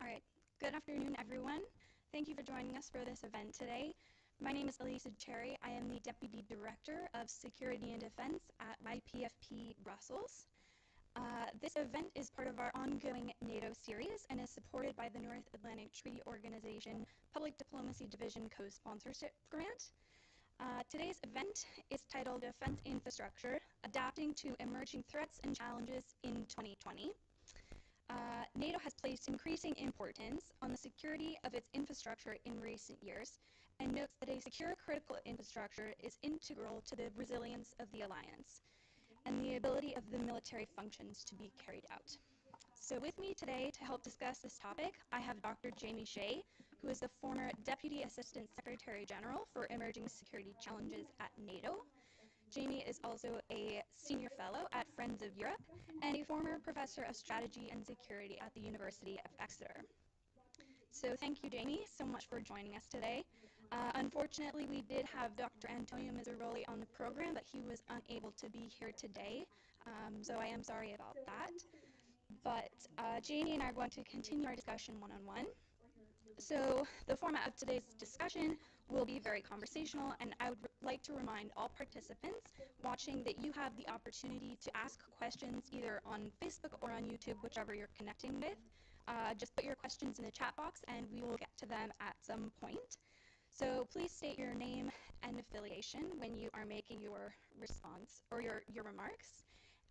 All right, good afternoon, everyone. Thank you for joining us for this event today. My name is Elisa Cherry. I am the Deputy Director of Security and Defense at YPFP Brussels. This event is part of our ongoing NATO series and is supported by the North Atlantic Treaty Organization Public Diplomacy Division Co-Sponsorship Grant. Today's event is titled Defense Infrastructure, Adapting to Emerging Threats and Challenges in 2020. NATO has placed increasing importance on the security of its infrastructure in recent years and notes that a secure critical infrastructure is integral to the resilience of the alliance and the ability of the military functions to be carried out. So with me today to help discuss this topic, I have Dr. Jamie Shea, who is the former Deputy Assistant Secretary General for Emerging Security Challenges at NATO. Jamie is also a Senior Fellow at Friends of Europe and a former Professor of Strategy and Security at the University of Exeter. So thank you, Jamie, so much for joining us today. Unfortunately, we did have Dr. Antonio Miseroli on the program, but he was unable to be here today, so I am sorry about that. But Jamie and I are going to continue our discussion one-on-one. So the format of today's discussion will be very conversational, and I would like to remind all participants watching that you have the opportunity to ask questions either on Facebook or on YouTube, whichever you're connecting with. Just put your questions in the chat box and we will get to them at some point. So please state your name and affiliation when you are making your response or your remarks.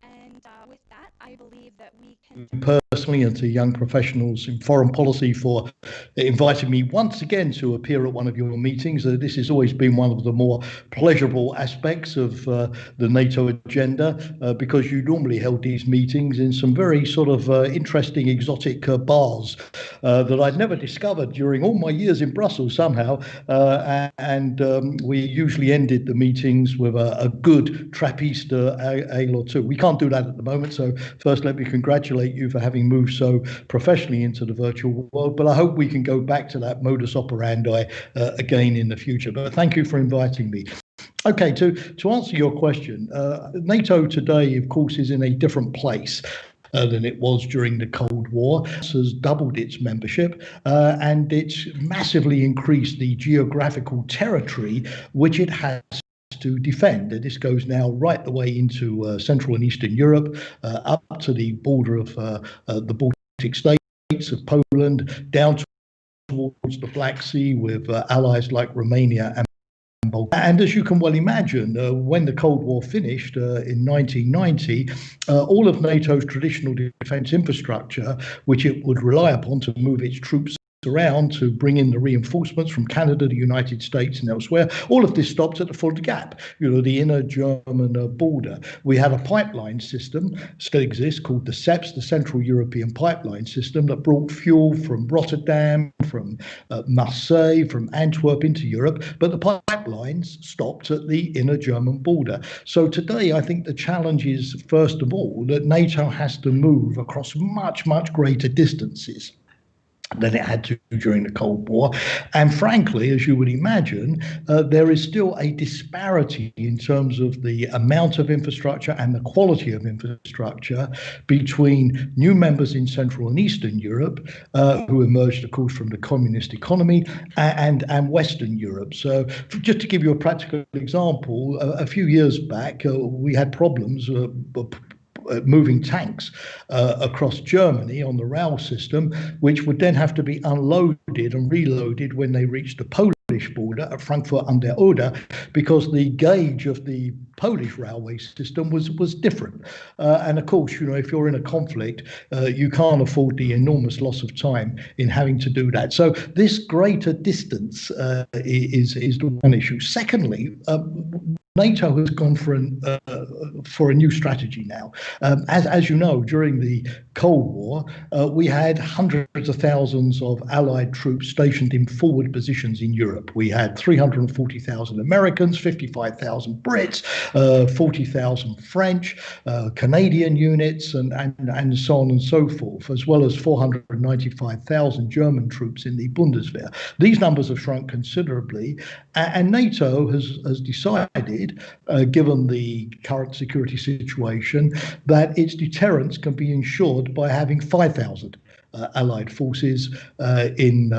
And with that, I believe that we can personally and to young professionals in foreign policy for inviting me once again to appear at one of your meetings. This has always been one of the more pleasurable aspects of the NATO agenda because you normally held these meetings in some very sort of interesting exotic bars that I'd never discovered during all my years in Brussels somehow. We usually ended the meetings with a good Trappist ale or two. We can't do that at the moment, so first let me congratulate you for having moved so professionally into the virtual world, but I hope we can go back to that modus operandi again in the future. But thank you for inviting me. Okay, to answer your question, NATO today, of course, is in a different place than it was during the Cold War. It has doubled its membership and it's massively increased the geographical territory which it has to defend. This goes now right the way into Central and Eastern Europe, up to the border of the Baltic states of Poland, down towards the Black Sea with allies like Romania and Bulgaria. And as you can well imagine, when the Cold War finished in 1990, all of NATO's traditional defence infrastructure, which it would rely upon to move its troops around to bring in the reinforcements from Canada, the United States and elsewhere, all of this stopped at the Fulda Gap, the inner German border. We had a pipeline system, still exists, called the CEPS, the Central European Pipeline System, that brought fuel from Rotterdam, from Marseille, from Antwerp into Europe, but the pipelines stopped at the inner German border. So today I think the challenge is, first of all, that NATO has to move across much, much greater distances than it had to during the Cold War. And frankly, as you would imagine, there is still a disparity in terms of the amount of infrastructure and the quality of infrastructure between new members in Central and Eastern Europe, who emerged, of course, from the communist economy, and Western Europe. So just to give you a practical example, a few years back, we had problems moving tanks across Germany on the rail system, which would then have to be unloaded and reloaded when they reached the Polish border at Frankfurt an der Oder, because the gauge of the Polish railway system was different. And of course, if you're in a conflict, you can't afford the enormous loss of time in having to do that. So this greater distance is the one issue. Secondly, NATO has gone for a new strategy now. As you know, during the Cold War, we had hundreds of thousands of Allied troops stationed in forward positions in Europe. We had 340,000 Americans, 55,000 Brits, 40,000 French, Canadian units, and so on and so forth, as well as 495,000 German troops in the Bundeswehr. These numbers have shrunk considerably, and NATO has decided, given the current security situation, that its deterrence can be ensured by having 5,000 Allied forces in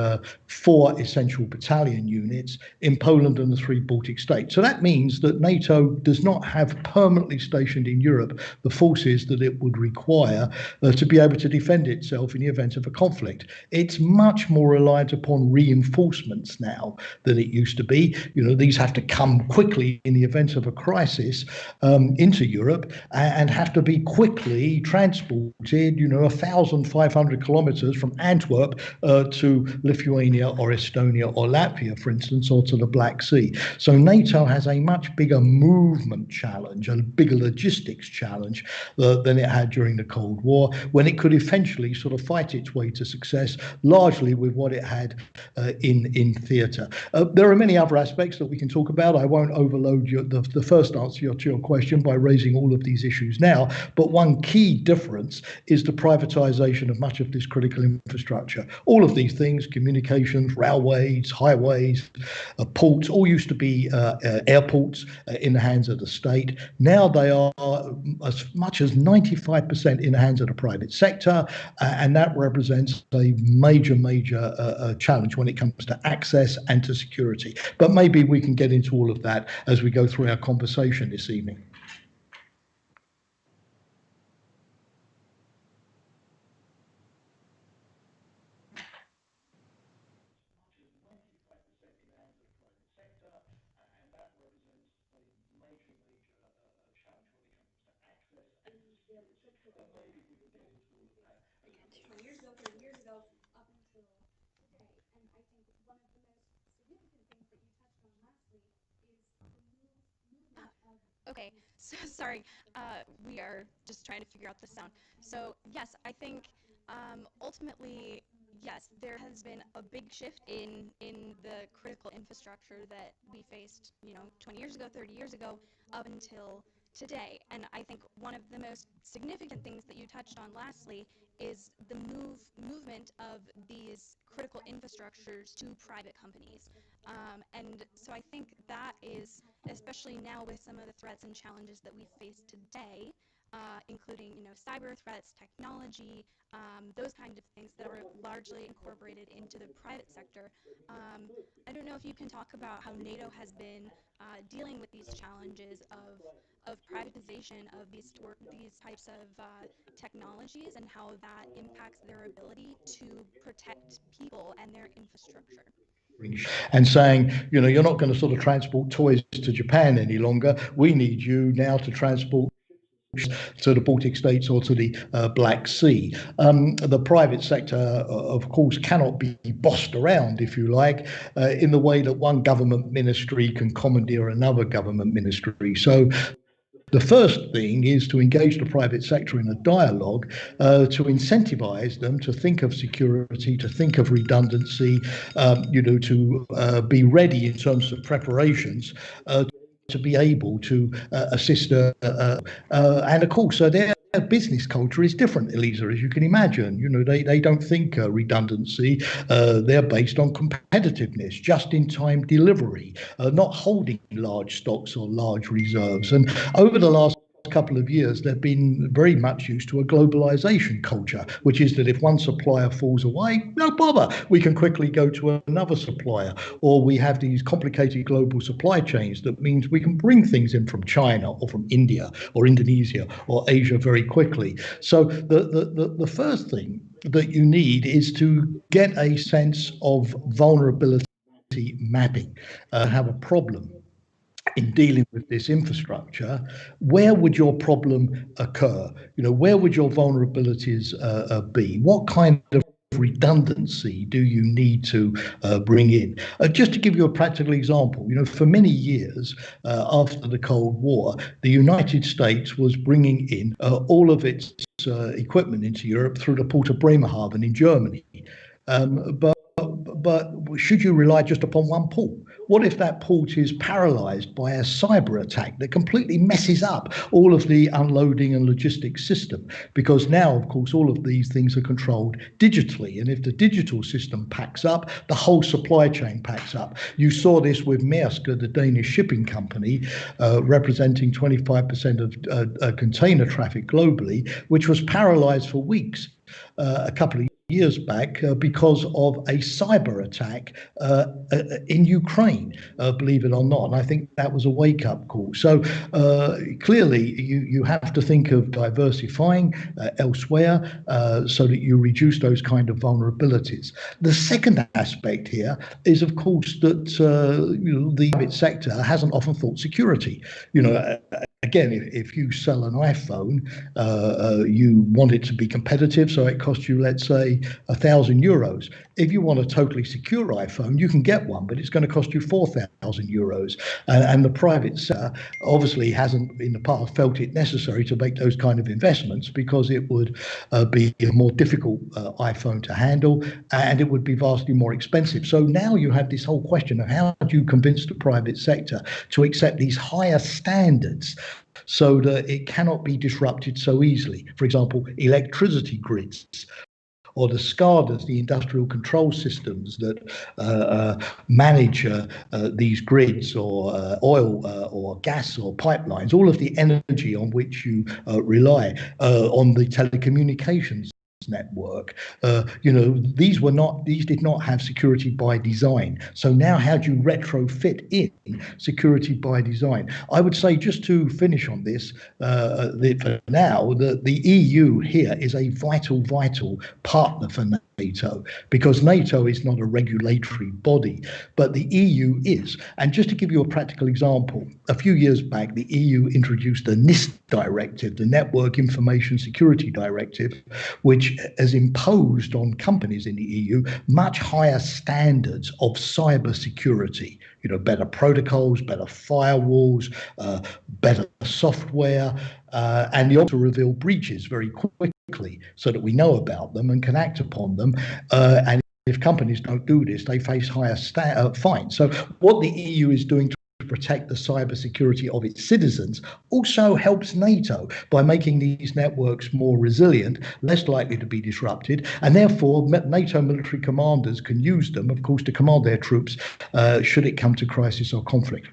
4 essential battalion units in Poland and the 3 Baltic states. So that means that NATO does not have permanently stationed in Europe the forces that it would require to be able to defend itself in the event of a conflict. It's much more reliant upon reinforcements now than it used to be. These have to come quickly in the event of a crisis into Europe and have to be quickly transported, 1,500 kilometers from Antwerp to Lithuania or Estonia or Latvia, for instance, or to the Black Sea. So NATO has a much bigger movement challenge and a bigger logistics challenge than it had during the Cold War, when it could eventually sort of fight its way to success, largely with what it had in theatre. There are many other aspects that we can talk about. I won't overload the first answer to your question by raising all of these issues now, but one key difference is the privatization of much of this critical infrastructure. All of these things, communications, railways, highways, ports, all used to be airports in the hands of the state. Now they are as much as 95% in the hands of the private sector, and that represents a major challenge when it comes to access and to security. But maybe we can get into all of that as we go through our conversation this evening. Okay, so sorry, we are just trying to figure out the sound. So yes, I think ultimately, yes, there has been a big shift in the critical infrastructure that we faced, 20 years ago, 30 years ago, up until today. And I think one of the most significant things that you touched on lastly is the movement of these critical infrastructures to private companies. And so I think that is, especially now with some of the threats and challenges that we face today, including cyber threats, technology, those kinds of things that are largely incorporated into the private sector. I don't know if you can talk about how NATO has been dealing with these challenges of privatization of these types of technologies and how that impacts their ability to protect people and their infrastructure. And saying, you're not going to sort of transport toys to Japan any longer. We need you now to transport to the Baltic states or to the Black Sea. The private sector, of course, cannot be bossed around, if you like, in the way that one government ministry can commandeer another government ministry. So the first thing is to engage the private sector in a dialogue to incentivize them to think of security, to think of redundancy, to be ready in terms of preparations to be able to assist. And of course, their business culture is different, Elisa, as you can imagine. They don't think redundancy. They're based on competitiveness, just-in-time delivery, not holding large stocks or large reserves. And over the last couple of years, they've been very much used to a globalization culture, which is that if one supplier falls away, no bother, we can quickly go to another supplier. Or we have these complicated global supply chains that means we can bring things in from China or from India or Indonesia or Asia very quickly. So the first thing that you need is to get a sense of vulnerability mapping, have a problem in dealing with this infrastructure. Where would your problem occur? Where would your vulnerabilities be? What kind of redundancy do you need to bring in? Just to give you a practical example, for many years after the Cold War, the United States was bringing in all of its equipment into Europe through the port of Bremerhaven in Germany. But should you rely just upon one port? What if that port is paralyzed by a cyber attack that completely messes up all of the unloading and logistics system? Because now, of course, all of these things are controlled digitally. And if the digital system packs up, the whole supply chain packs up. You saw this with Maersk, the Danish shipping company, representing 25% of container traffic globally, which was paralyzed for weeks a couple of years back because of a cyber attack in Ukraine, believe it or not. And I think that was a wake-up call. So clearly, you have to think of diversifying elsewhere so that you reduce those kind of vulnerabilities. The second aspect here is, of course, that the private sector hasn't often thought security. Again, if you sell an iPhone, you want it to be competitive, so it costs you, let's say, €1,000. If you want a totally secure iPhone, you can get one, but it's going to cost you €4,000. And the private sector obviously hasn't in the past felt it necessary to make those kind of investments because it would be a more difficult iPhone to handle, and it would be vastly more expensive. So now you have this whole question of how do you convince the private sector to accept these higher standards so that it cannot be disrupted so easily. For example, electricity grids, or the SCADAs, the industrial control systems that manage these grids, or oil or gas or pipelines, all of the energy on which you rely, on the telecommunications network. These did not have security by design. So now how do you retrofit in security by design? I would say, just to finish on this, for now, the EU here is a vital partner for NATO, because NATO is not a regulatory body, but the EU is. And just to give you a practical example, a few years back, the EU introduced the NIST directive, the Network Information Security Directive, which has imposed on companies in the EU much higher standards of cyber security. Better protocols, better firewalls, better software, and the to reveal breaches very quickly so that we know about them and can act upon them. And if companies don't do this, they face higher fines. So what the EU is doing to protect the cybersecurity of its citizens also helps NATO by making these networks more resilient, less likely to be disrupted, and therefore NATO military commanders can use them, of course, to command their troops should it come to crisis or conflict.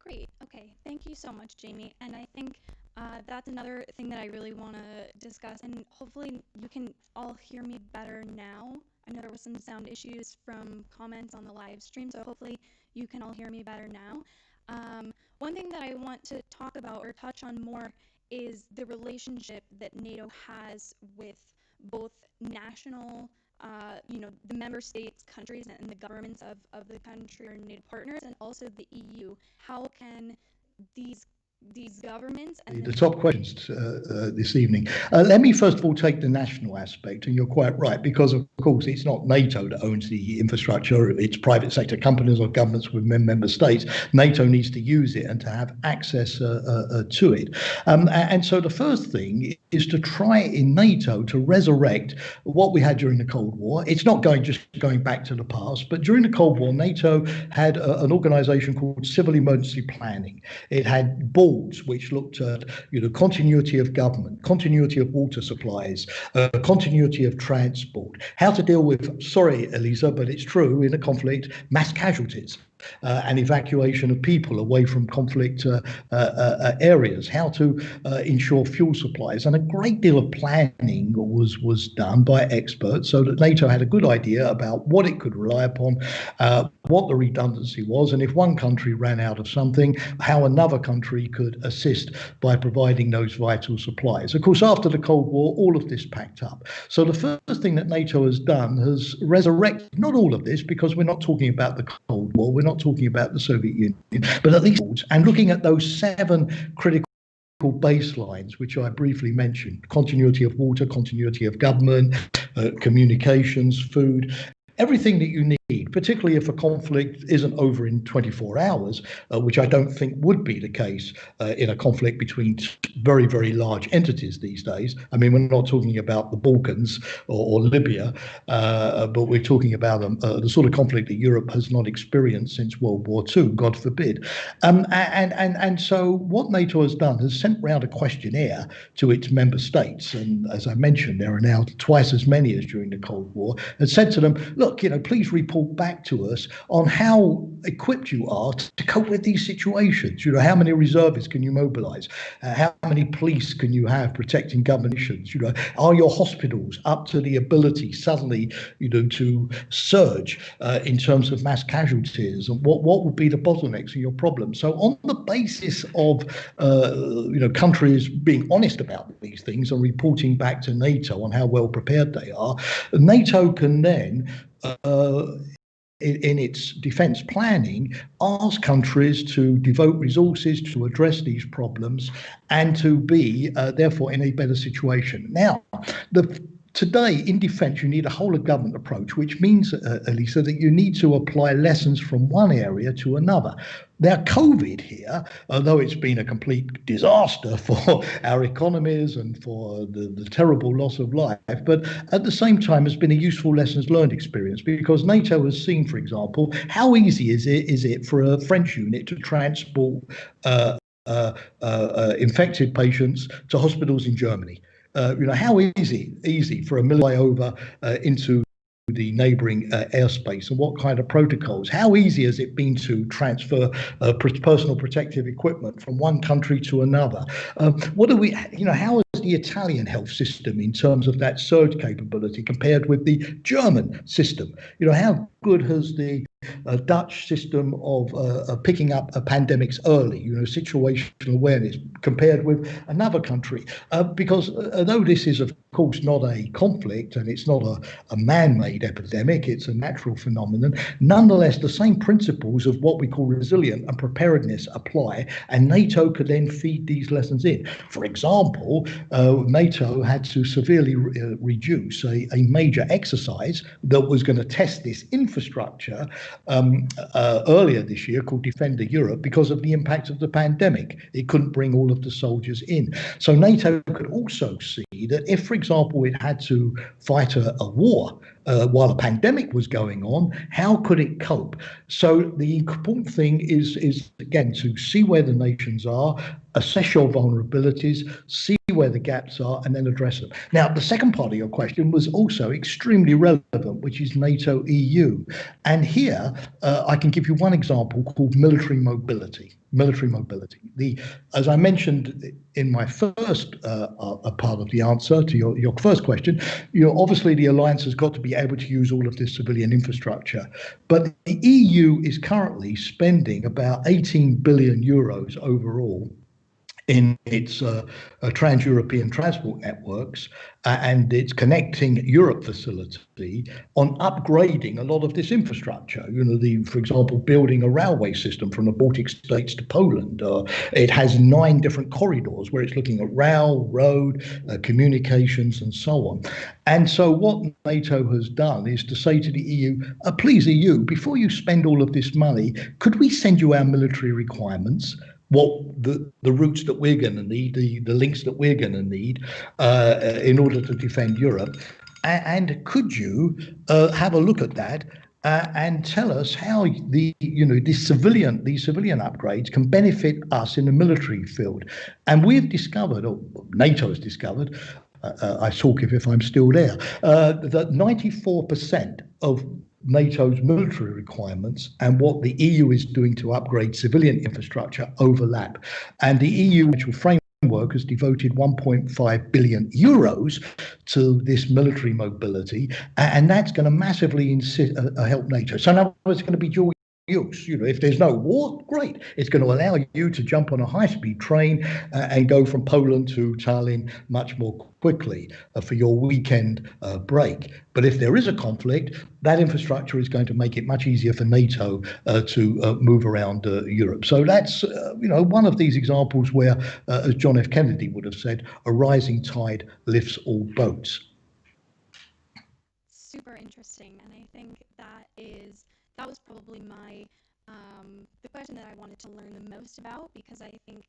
Great. Okay. Thank you so much, Jamie. And I think that's another thing that I really want to discuss. And hopefully you can all hear me better now. I know there was some sound issues from comments on the live stream, so hopefully you can all hear me better now. One thing that I want to talk about or touch on more is the relationship that NATO has with both national the member states, countries, and the governments of the country or NATO partners, and also the EU. How can these governments and the top questions this evening. Let me first of all take the national aspect, and you're quite right, because of course it's not NATO that owns the infrastructure, it's private sector companies or governments within member states. NATO needs to use it and to have access to it. And so the first thing is to try in NATO to resurrect what we had during the Cold War. It's not just going back to the past, but during the Cold War, NATO had an organization called Civil Emergency Planning. It had boards which looked at continuity of government, continuity of water supplies, continuity of transport, how to deal with, sorry Elisa, but it's true, in a conflict, mass casualties. And evacuation of people away from conflict areas, how to ensure fuel supplies. And a great deal of planning was done by experts so that NATO had a good idea about what it could rely upon, what the redundancy was, and if one country ran out of something, how another country could assist by providing those vital supplies. Of course, after the Cold War, all of this packed up. So the first thing that NATO has done has resurrected, not all of this, because we're not talking about the Cold War, we're not talking about the Soviet Union, but at least, and looking at those 7 critical baselines, which I briefly mentioned: continuity of water, continuity of government, communications, food, everything that you need particularly if a conflict isn't over in 24 hours, which I don't think would be the case in a conflict between very, very large entities these days. I mean, we're not talking about the Balkans or Libya, but we're talking about the sort of conflict that Europe has not experienced since World War II, God forbid. And so what NATO has done is sent round a questionnaire to its member states. And as I mentioned, there are now twice as many as during the Cold War, and said to them, look, please report back to us on how equipped you are to cope with these situations. How many reservists can you mobilize? How many police can you have protecting government missions? Are your hospitals up to the ability suddenly, to surge in terms of mass casualties? And what would be the bottlenecks in your problem? So on the basis of, countries being honest about these things and reporting back to NATO on how well prepared they are, NATO can then in its defence planning, ask countries to devote resources to address these problems and to be, therefore, in a better situation. Now, today, in defence, you need a whole-of-government approach, which means, Elisa, that you need to apply lessons from one area to another. Now, COVID here, although it's been a complete disaster for our economies and for the terrible loss of life, but at the same time has been a useful lessons learned experience, because NATO has seen, for example, how easy is it for a French unit to transport infected patients to hospitals in Germany. How easy for a military over into the neighbouring airspace, and what kind of protocols? How easy has it been to transfer personal protective equipment from one country to another? How is the Italian health system in terms of that surge capability compared with the German system? How good has the Dutch system of picking up pandemics early, situational awareness, compared with another country? Because although this is, of course, not a conflict and it's not a man-made epidemic, it's a natural phenomenon, nonetheless, the same principles of what we call resilience and preparedness apply, and NATO could then feed these lessons in. For example, NATO had to severely reduce a major exercise that was going to test this infrastructure earlier this year, called Defender Europe, because of the impact of the pandemic. It couldn't bring all of the soldiers in. So NATO could also see that if, for example, it had to fight a war while a pandemic was going on, how could it cope? So the important thing is again, to see where the nations are, assess your vulnerabilities, see where the gaps are, and then address them. Now, the second part of your question was also extremely relevant, which is NATO EU. And here, I can give you one example called military mobility. As I mentioned in my first part of the answer to your first question, obviously the alliance has got to be able to use all of this civilian infrastructure. But the EU is currently spending about 18 billion euros overall in its trans-European transport networks and its Connecting Europe facility on upgrading a lot of this infrastructure. For example, building a railway system from the Baltic states to Poland. It has 9 different corridors where it's looking at rail, road, communications, and so on. And so what NATO has done is to say to the EU, please EU, before you spend all of this money, could we send you our military requirements? What the routes that we're going to need, the links that we're going to need in order to defend Europe, and could you have a look at that and tell us how these civilian upgrades can benefit us in the military field? And we've discovered, or NATO has discovered, I talk if I'm still there, that 94% of NATO's military requirements and what the EU is doing to upgrade civilian infrastructure overlap. And the EU actual framework has devoted 1.5 billion euros to this military mobility, and that's going to massively help NATO. So now it's going to be dual use. If there's no war, great. It's going to allow you to jump on a high-speed train and go from Poland to Tallinn much more quickly for your weekend break. But if there is a conflict, that infrastructure is going to make it much easier for NATO to move around Europe. So that's one of these examples where, as John F. Kennedy would have said, a rising tide lifts all boats. super interesting, and I think that was probably the question that I wanted to learn the most about, because I think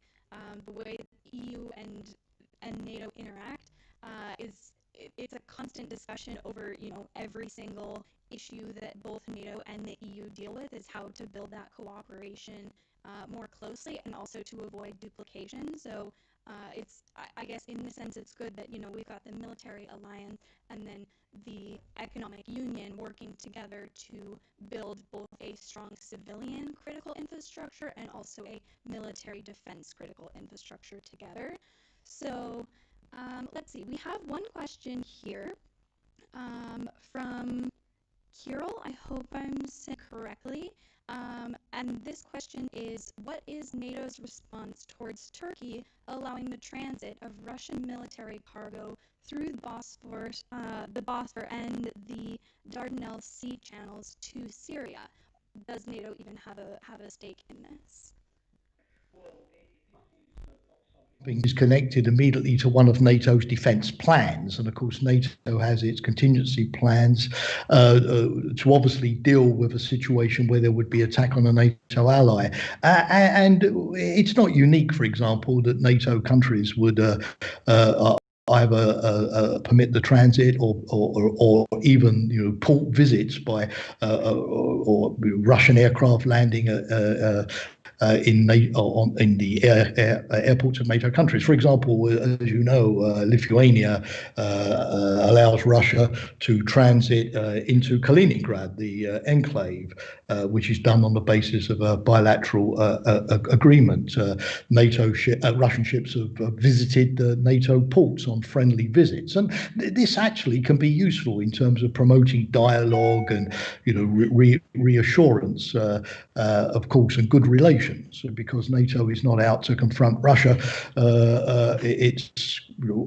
the way EU and NATO interact it's a constant discussion over every single issue that both NATO and the EU deal with, is how to build that cooperation more closely and also to avoid duplication. So I guess in the sense it's good that we've got the military alliance and then the economic union working together to build both a strong civilian critical infrastructure and also a military defense critical infrastructure together. So let's see, we have one question here from Kirill. I hope I'm saying correctly. And this question is, what is NATO's response towards Turkey allowing the transit of Russian military cargo through the Bosphorus and the Dardanelles sea channels to Syria? Does NATO even have a stake in this? Is connected immediately to one of NATO's defence plans, and of course NATO has its contingency plans to obviously deal with a situation where there would be attack on a NATO ally, and it's not unique, for example, that NATO countries would either permit the transit or even port visits by or Russian aircraft landing in the airports of NATO countries. For example, as you know, Lithuania allows Russia to transit into Kaliningrad, the enclave, which is done on the basis of a bilateral agreement. Russian ships have visited NATO ports on friendly visits, and this actually can be useful in terms of promoting dialogue and reassurance, of course, and good relations. Because NATO is not out to confront Russia, it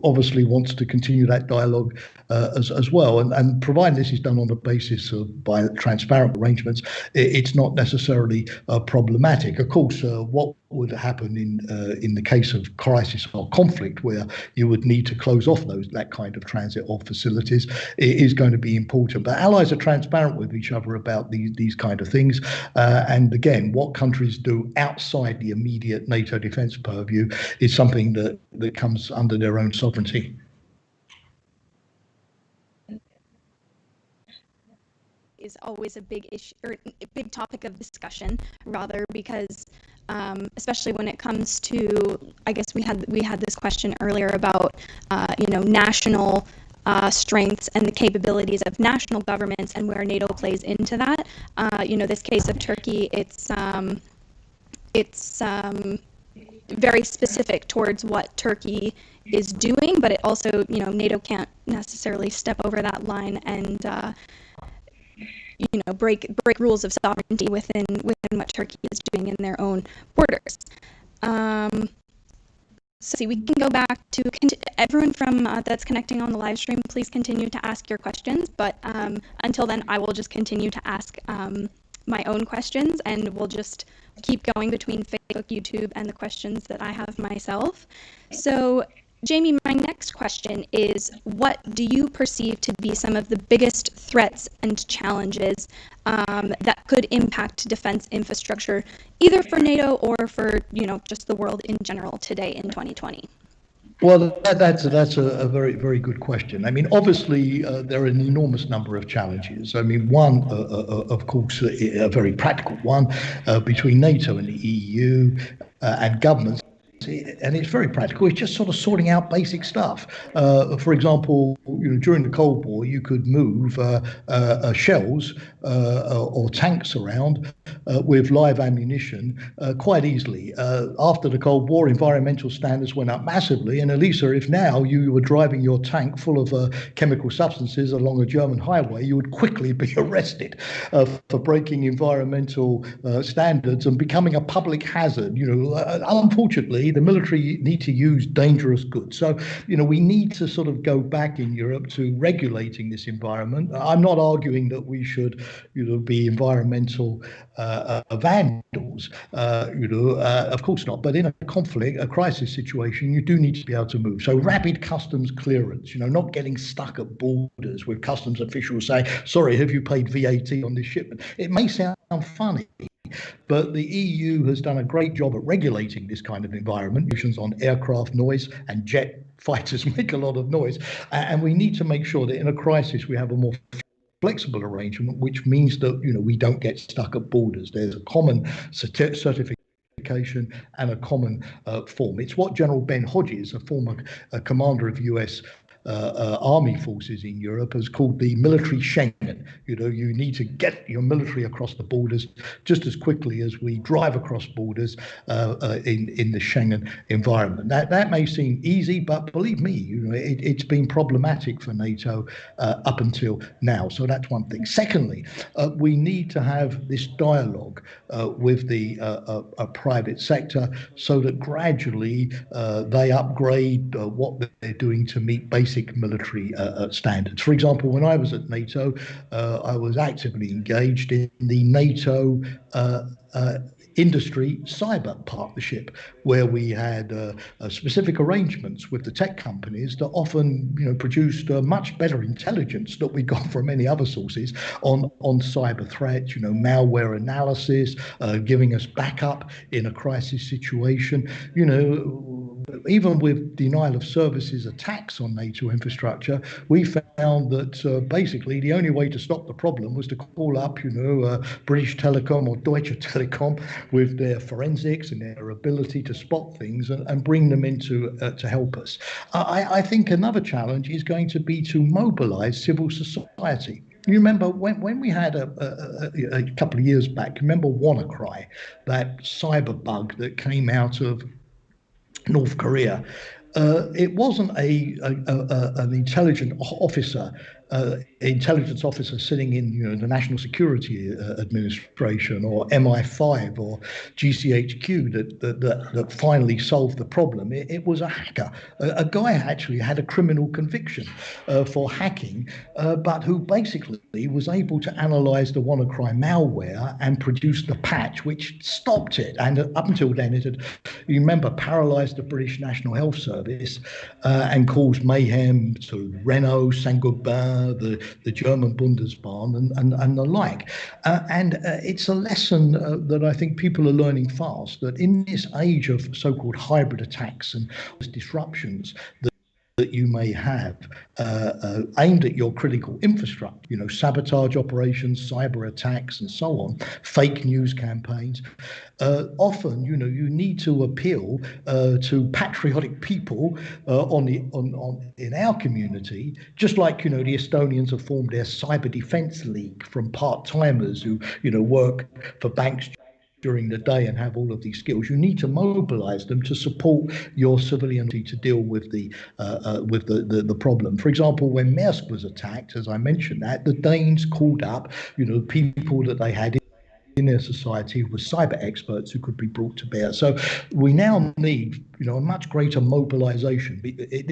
obviously wants to continue that dialogue as well. And provided this is done on the basis of by transparent arrangements, it's not necessarily problematic. Of course, what would happen in the case of crisis or conflict, where you would need to close off that kind of transit or facilities, is going to be important. But allies are transparent with each other about these kind of things. And again, what countries do outside the immediate NATO defence purview is something that comes under their own sovereignty. Is always a big issue or a big topic of discussion, rather, because especially when it comes to, I guess we had this question earlier about national strengths and the capabilities of national governments and where NATO plays into that. This case of Turkey, it's very specific towards what Turkey is doing, but it also, NATO can't necessarily step over that line and break rules of sovereignty within what Turkey is doing in their own borders. So we can go back to everyone from that's connecting on the live stream. Please continue to ask your questions, but until then, I will just continue to ask my own questions, and we'll just keep going between Facebook, YouTube, and the questions that I have myself. So, Jamie, my next question is, what do you perceive to be some of the biggest threats and challenges that could impact defense infrastructure, either for NATO or for, just the world in general today in 2020? Well, that's a very, very good question. I mean, obviously, there are an enormous number of challenges. I mean, one, of course, a very practical one between NATO and the EU and governments. And it's very practical. It's just sort of sorting out basic stuff. For example, during the Cold War, you could move shells or tanks around with live ammunition quite easily. After the Cold War, environmental standards went up massively. And Elisa, if now you were driving your tank full of chemical substances along a German highway, you would quickly be arrested for breaking environmental standards and becoming a public hazard. Unfortunately, the military need to use dangerous goods. So, we need to sort of go back in Europe to regulating this environment. I'm not arguing that we should, be environmental vandals. Of course not. But in a conflict, a crisis situation, you do need to be able to move. So rapid customs clearance, not getting stuck at borders with customs officials saying, sorry, have you paid VAT on this shipment? It may sound funny, but the EU has done a great job at regulating this kind of environment. Emissions on aircraft noise, and jet fighters make a lot of noise. And we need to make sure that in a crisis we have a more flexible arrangement, which means that we don't get stuck at borders. There's a common certification and a common form. It's what General Ben Hodges, a former commander of US army forces in Europe, has called the military Schengen. You need to get your military across the borders just as quickly as we drive across borders in the Schengen environment. That may seem easy, but believe me, it's been problematic for NATO up until now. So that's one thing. Secondly, we need to have this dialogue with the private sector so that gradually they upgrade what they're doing to meet basic military standards. For example, when I was at NATO, I was actively engaged in the NATO industry cyber partnership, where we had specific arrangements with the tech companies that often produced much better intelligence that we got from any other sources on cyber threats, malware analysis, giving us backup in a crisis situation. Even with denial of services attacks on NATO infrastructure, we found that basically the only way to stop the problem was to call up, British Telecom or Deutsche Telekom with their forensics and their ability to spot things and bring them in to help us. I think another challenge is going to be to mobilize civil society. You remember when we had a couple of years back, remember WannaCry, that cyber bug that came out of North Korea? It wasn't an intelligence officer sitting in the National Security Administration or MI5 or GCHQ that finally solved the problem. It was a hacker. A guy actually had a criminal conviction for hacking, but who basically was able to analyze the WannaCry malware and produce the patch which stopped it. And up until then, it had, you remember, paralyzed the British National Health Service and caused mayhem to Renault, Saint-Gobain, the German Bundesbahn, and the like. It's a lesson that I think people are learning fast, that in this age of so-called hybrid attacks and disruptions, that you may have aimed at your critical infrastructure, sabotage operations, cyber attacks, and so on, fake news campaigns. Often, you need to appeal to patriotic people in our community, just like the Estonians have formed their cyber defense league from part-timers who work for banks during the day and have all of these skills. You need to mobilize them to support your civilian to deal with the problem. For example, when Maersk was attacked, as I mentioned, the Danes called up people that they had in their society were cyber experts who could be brought to bear. So we now need a much greater mobilization.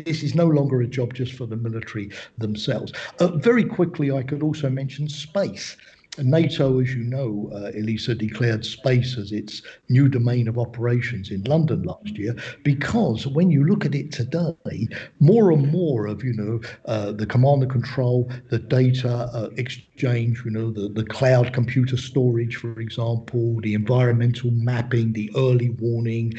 This is no longer a job just for the military themselves. Very quickly, I could also mention space. NATO, as you know, Elisa, declared space as its new domain of operations in London last year, because when you look at it today, more and more of the command and control, the data exchange, the cloud computer storage, for example, the environmental mapping, the early warning,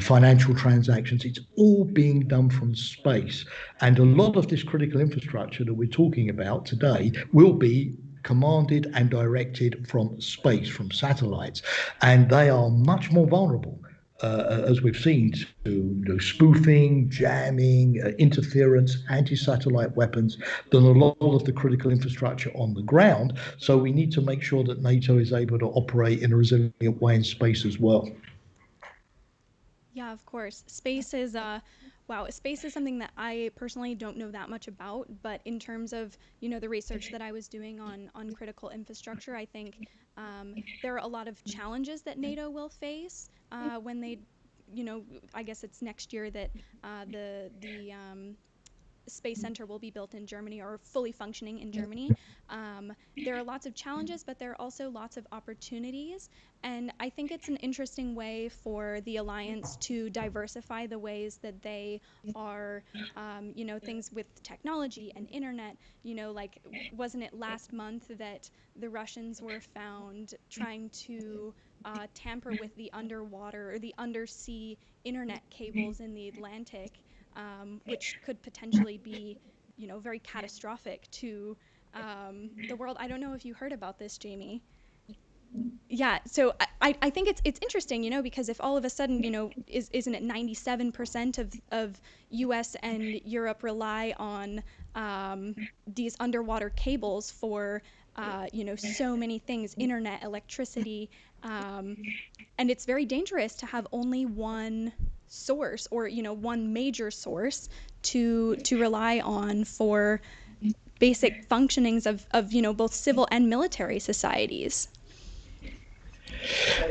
financial transactions, it's all being done from space. And a lot of this critical infrastructure that we're talking about today will be commanded and directed from space, from satellites, and they are much more vulnerable, as we've seen, to spoofing, jamming, interference, anti-satellite weapons than a lot of the critical infrastructure on the ground. So we need to make sure that NATO is able to operate in a resilient way in space as well. Yeah, of course. Space is something that I personally don't know that much about, but in terms of, the research that I was doing on critical infrastructure, I think there are a lot of challenges that NATO will face when they I guess it's next year that the space center will be built in Germany or fully functioning in Germany. There are lots of challenges, but there are also lots of opportunities. And I think it's an interesting way for the alliance to diversify the ways that they are, things with technology and internet. Like, wasn't it last month that the Russians were found trying to tamper with the underwater or the undersea internet cables in the Atlantic, which could potentially be, very catastrophic to the world. I don't know if you heard about this, Jamie. Yeah, so I think it's interesting, because if all of a sudden, isn't it 97% of US and Europe rely on these underwater cables for, so many things, internet, electricity, um, and it's very dangerous to have only one source or, one major source to rely on for basic functionings of both civil and military societies.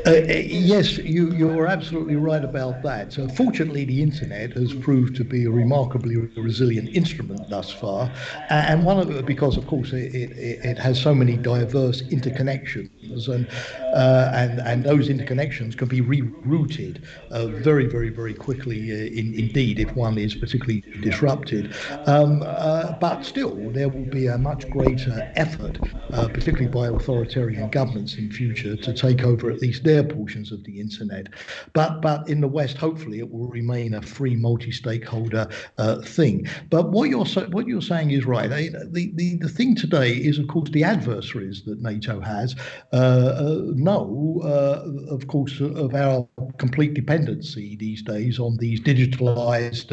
Yes, you're absolutely right about that. So fortunately, the internet has proved to be a remarkably resilient instrument thus far, and one of the, because of course it has so many diverse interconnections, and those interconnections can be rerouted very quickly, indeed, if one is particularly disrupted. But still, there will be a much greater effort, particularly by authoritarian governments in future, to take over at least their portions of the internet. But in the West, hopefully, it will remain a free multi-stakeholder thing. But what you're saying is right. The thing today is, of course, the adversaries that NATO has know, of course, of our complete dependency these days on these digitalized,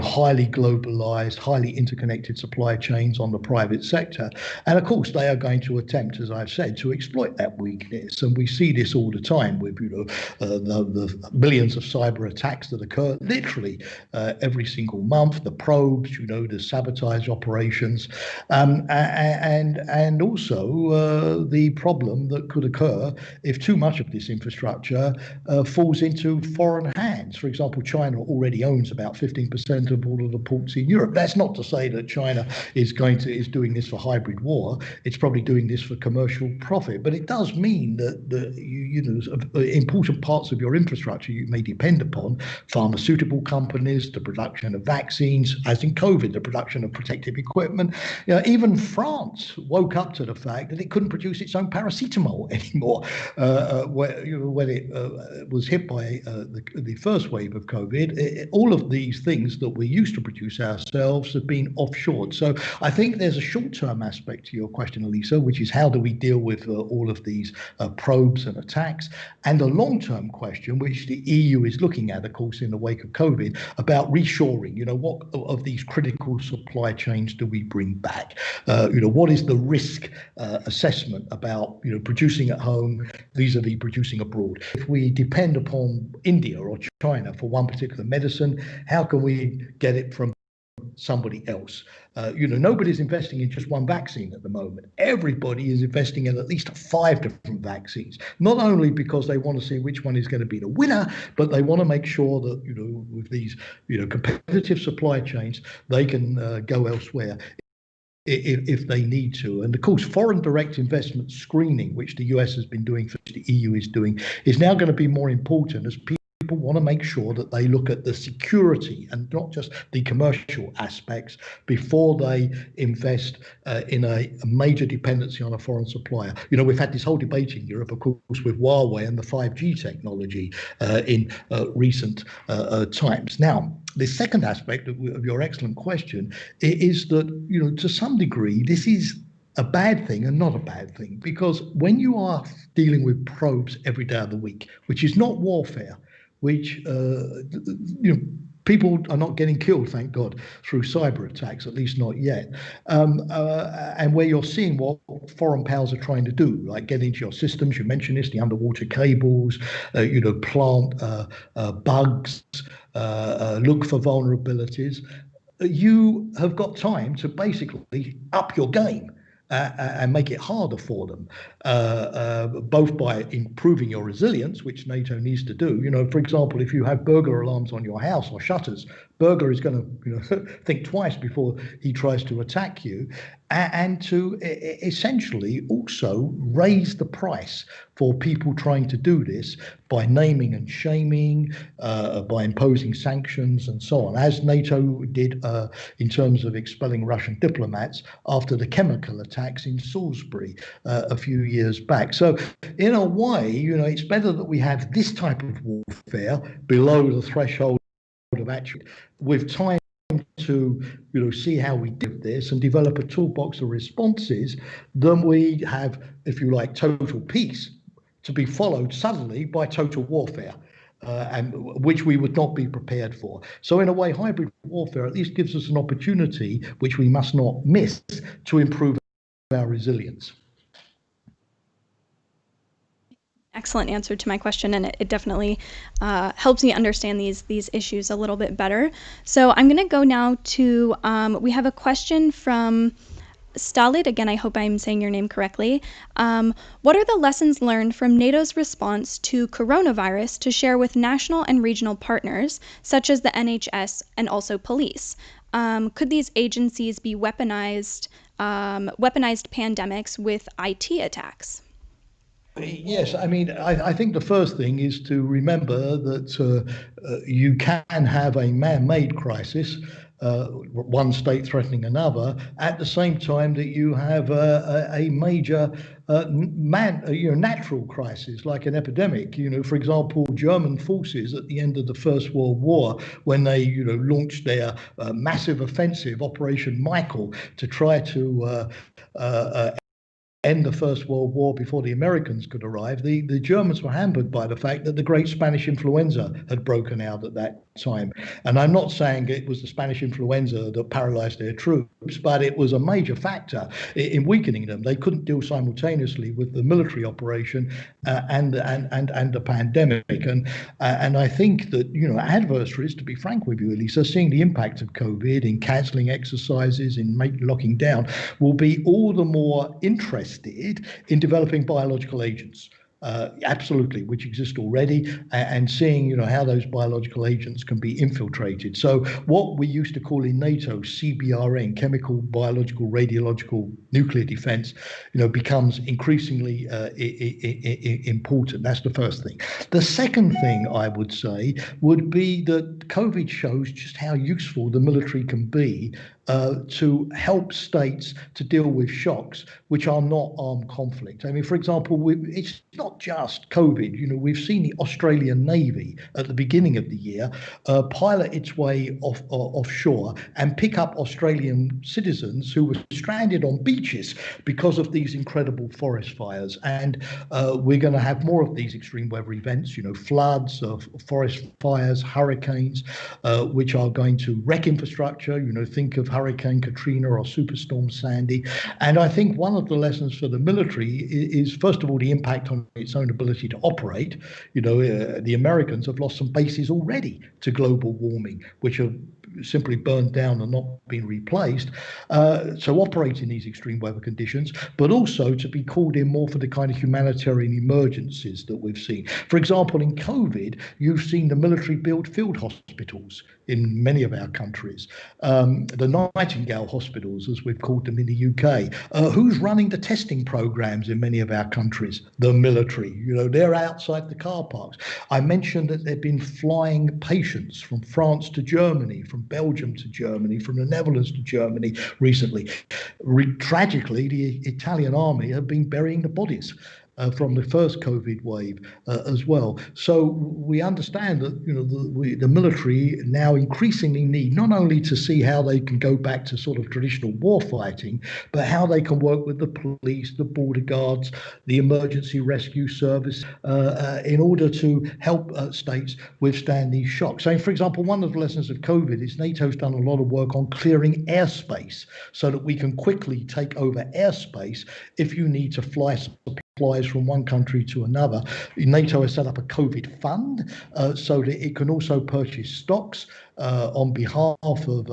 highly globalized, highly interconnected supply chains on the private sector. And of course, they are going to attempt, as I've said, to exploit that weakness. And we see this all the time with, the millions of cyber attacks that occur literally every single month, the probes, the sabotage operations, and also the problem that could occur if too much of this infrastructure falls into foreign hands. For example, China already owns about 15% of all of the ports in Europe. That's not to say that China is doing this for hybrid war. It's probably doing this for commercial profit, but it does mean that important parts of your infrastructure you may depend upon, pharmaceutical companies, the production of vaccines, as in COVID, the production of protective equipment. Even France woke up to the fact that it couldn't produce its own paracetamol anymore when it was hit by the first wave of COVID. All of these things that we used to produce ourselves have been offshored. So I think there's a short-term aspect to your question, Elisa, which is how do we deal with all of these probes and attacks, and a long-term question, which the EU is looking at, of course, in the wake of COVID, about reshoring. What of these critical supply chains do we bring back? What is the risk assessment about producing at home vis-a-vis producing abroad? If we depend upon India or China for one particular medicine, how can we get it from somebody else? Nobody's investing in just one vaccine at the moment. Everybody is investing in at least 5 different vaccines, not only because they want to see which one is going to be the winner, but they want to make sure that, with these, competitive supply chains, they can go elsewhere if they need to. And of course, foreign direct investment screening, which the US has been doing, which the EU is doing, is now going to be more important as people want to make sure that they look at the security and not just the commercial aspects before they invest in a major dependency on a foreign supplier. We've had this whole debate in Europe, of course, with Huawei and the 5G technology in recent times. Now, the second aspect of your excellent question is that, to some degree, this is a bad thing and not a bad thing, because when you are dealing with probes every day of the week, which is not warfare, which people are not getting killed, thank God, through cyber attacks, at least not yet. And where you're seeing what foreign powers are trying to do, like get into your systems, you mentioned this, the underwater cables, plant bugs, look for vulnerabilities. You have got time to basically up your game. and make it harder for them, both by improving your resilience, which NATO needs to do. For example, if you have burglar alarms on your house or shutters, burglar is going to think twice before he tries to attack you, and to essentially also raise the price for people trying to do this by naming and shaming, by imposing sanctions and so on, as NATO did in terms of expelling Russian diplomats after the chemical attacks in Salisbury a few years back. So in a way, it's better that we have this type of warfare below the threshold of action, with time to see how we do this and develop a toolbox of responses, than we have, if you like, total peace to be followed suddenly by total warfare, and which we would not be prepared for. So in a way, hybrid warfare at least gives us an opportunity, which we must not miss, to improve our resilience. Excellent answer to my question, and it definitely helps me understand these issues a little bit better. So I'm going to go now to, we have a question from Stalid. Again, I hope I'm saying your name correctly. What are the lessons learned from NATO's response to coronavirus to share with national and regional partners, such as the NHS and also police? Could these agencies be weaponized pandemics with IT attacks? Yes, I think the first thing is to remember that you can have a man-made crisis, one state threatening another, at the same time that you have a major natural crisis, like an epidemic. For example, German forces at the end of the First World War, when they launched their massive offensive, Operation Michael, to try to end the First World War before the Americans could arrive, the Germans were hampered by the fact that the great Spanish influenza had broken out at that time. And I'm not saying it was the Spanish influenza that paralyzed their troops, but it was a major factor in weakening them. They couldn't deal simultaneously with the military operation and the pandemic. And I think that adversaries, to be frank with you, Elisa, seeing the impact of COVID in cancelling exercises, in locking down, will be all the more interested in developing biological agents. Absolutely, which exist already, and seeing how those biological agents can be infiltrated. So what we used to call in NATO CBRN, chemical, biological, radiological, nuclear defense, becomes increasingly important. That's the first thing. The second thing I would say would be that COVID shows just how useful the military can be to help states to deal with shocks which are not armed conflict. For example, it's not just COVID. We've seen the Australian Navy at the beginning of the year pilot its way offshore and pick up Australian citizens who were stranded on beaches because of these incredible forest fires. And we're going to have more of these extreme weather events, floods, forest fires, hurricanes, which are going to wreck infrastructure. Think of Hurricane Katrina or Superstorm Sandy. And I think one of the lessons for the military is, first of all, the impact on its own ability to operate. The Americans have lost some bases already to global warming, which have simply burned down and not been replaced. So operate in these extreme weather conditions, but also to be called in more for the kind of humanitarian emergencies that we've seen. For example, in COVID, you've seen the military build field hospitals in many of our countries. The Nightingale hospitals, as we've called them in the UK. Who's running the testing programs in many of our countries? The military. They're outside the car parks. I mentioned that they've been flying patients from France to Germany, from Belgium to Germany, from the Netherlands to Germany recently. Tragically, the Italian army have been burying the bodies from the first COVID wave as well. So we understand that the military now increasingly need not only to see how they can go back to sort of traditional war fighting, but how they can work with the police, the border guards, the emergency rescue service in order to help states withstand these shocks. So, for example, one of the lessons of COVID is NATO's done a lot of work on clearing airspace so that we can quickly take over airspace if you need to fly supplies from one country to another. NATO has set up a COVID fund so that it can also purchase stocks on behalf of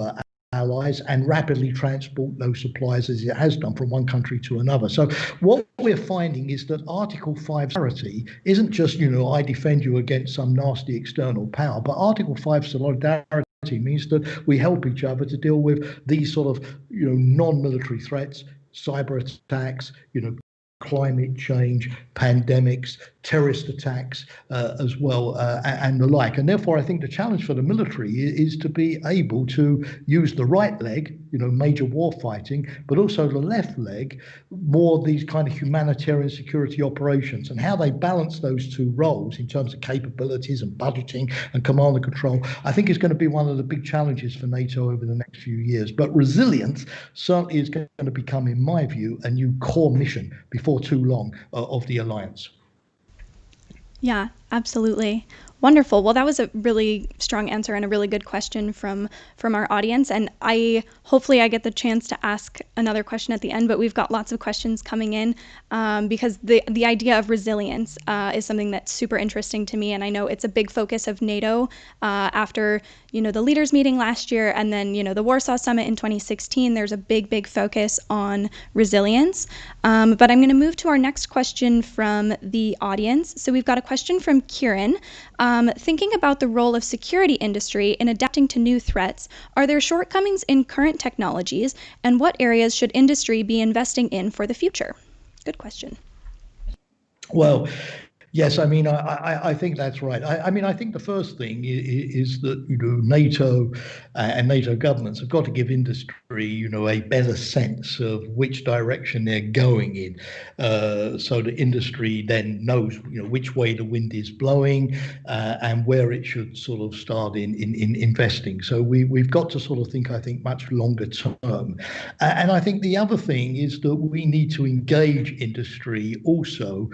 allies and rapidly transport those supplies as it has done from one country to another. So what we're finding is that Article 5 solidarity isn't just, I defend you against some nasty external power, but Article 5 solidarity means that we help each other to deal with these sort of, non-military threats, cyber attacks, climate change, pandemics, terrorist attacks as well, and the like. And therefore, I think the challenge for the military is to be able to use the right leg, major war fighting, but also the left leg, more these kind of humanitarian security operations, and how they balance those two roles in terms of capabilities and budgeting and command and control, I think is going to be one of the big challenges for NATO over the next few years. But resilience certainly is going to become, in my view, a new core mission before too long of the alliance. Yeah, absolutely. Wonderful. Well, that was a really strong answer and a really good question from our audience. And hopefully I get the chance to ask another question at the end, but we've got lots of questions coming in because the idea of resilience is something that's super interesting to me. And I know it's a big focus of NATO after, the leaders meeting last year and then, the Warsaw Summit in 2016. There's a big focus on resilience. But I'm going to move to our next question from the audience. So we've got a question from Kieran. Thinking about the role of security industry in adapting to new threats, are there shortcomings in current technologies, and what areas should industry be investing in for the future? Good question. Well, yes, I think that's right. I think the first thing is that NATO and NATO governments have got to give industry a better sense of which direction they're going in, so the industry then knows which way the wind is blowing and where it should sort of start in investing. So we've got to sort of think, I think, much longer term. And I think the other thing is that we need to engage industry also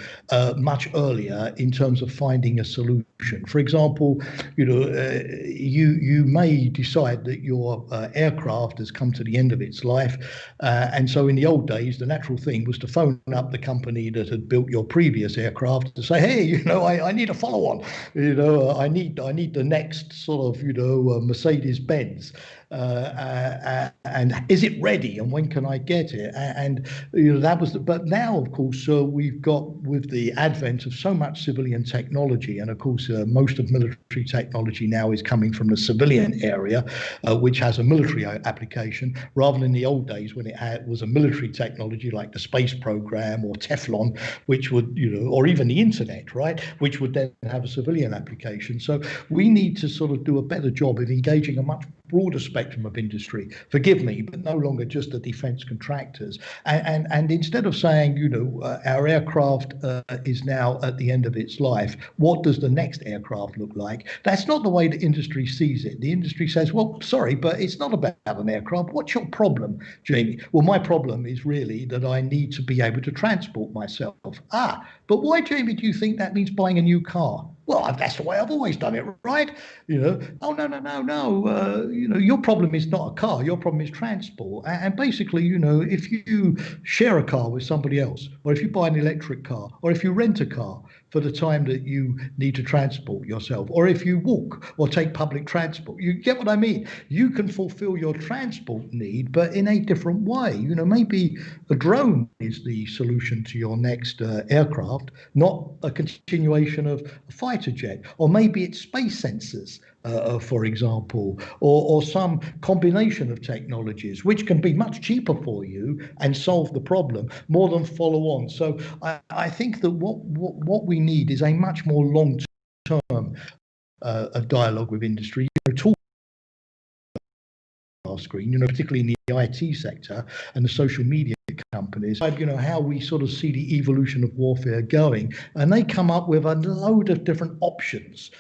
much earlier in terms of finding a solution. For example, you may decide that your aircraft has come to the end of its life, and so in the old days, the natural thing was to phone up the company that had built your previous aircraft to say, hey, I need a follow-on. I need the next sort of Mercedes Benz. And is it ready, and when can I get it? And that was but now, of course, we've got, with the advent of so much civilian technology, and of course most of military technology now is coming from the civilian area, which has a military application, rather than the old days when it was a military technology like the space program or Teflon, which would or even the internet, right, which would then have a civilian application. So we need to sort of do a better job of engaging a much broader spectrum of industry, forgive me, but no longer just the defense contractors. And instead of saying, our aircraft is now at the end of its life, what does the next aircraft look like? That's not the way the industry sees it. The industry says, well, sorry, but it's not about an aircraft. What's your problem, Jamie? Well, my problem is really that I need to be able to transport myself. But why, Jamie, do you think that means buying a new car? Well, that's the way I've always done it, right? Oh, no. Your problem is not a car. Your problem is transport. And basically, if you share a car with somebody else, or if you buy an electric car, or if you rent a car for the time that you need to transport yourself, or if you walk or take public transport, you get what I mean? You can fulfill your transport need, but in a different way. Maybe a drone is the solution to your next aircraft, not a continuation of a fighter jet, or maybe it's space sensors, for example, or some combination of technologies, which can be much cheaper for you and solve the problem more than follow on. So I think that what we need is a much more long-term dialogue with industry. Talk our screen, particularly in the IT sector and the social media companies, how we sort of see the evolution of warfare going, and they come up with a load of different options,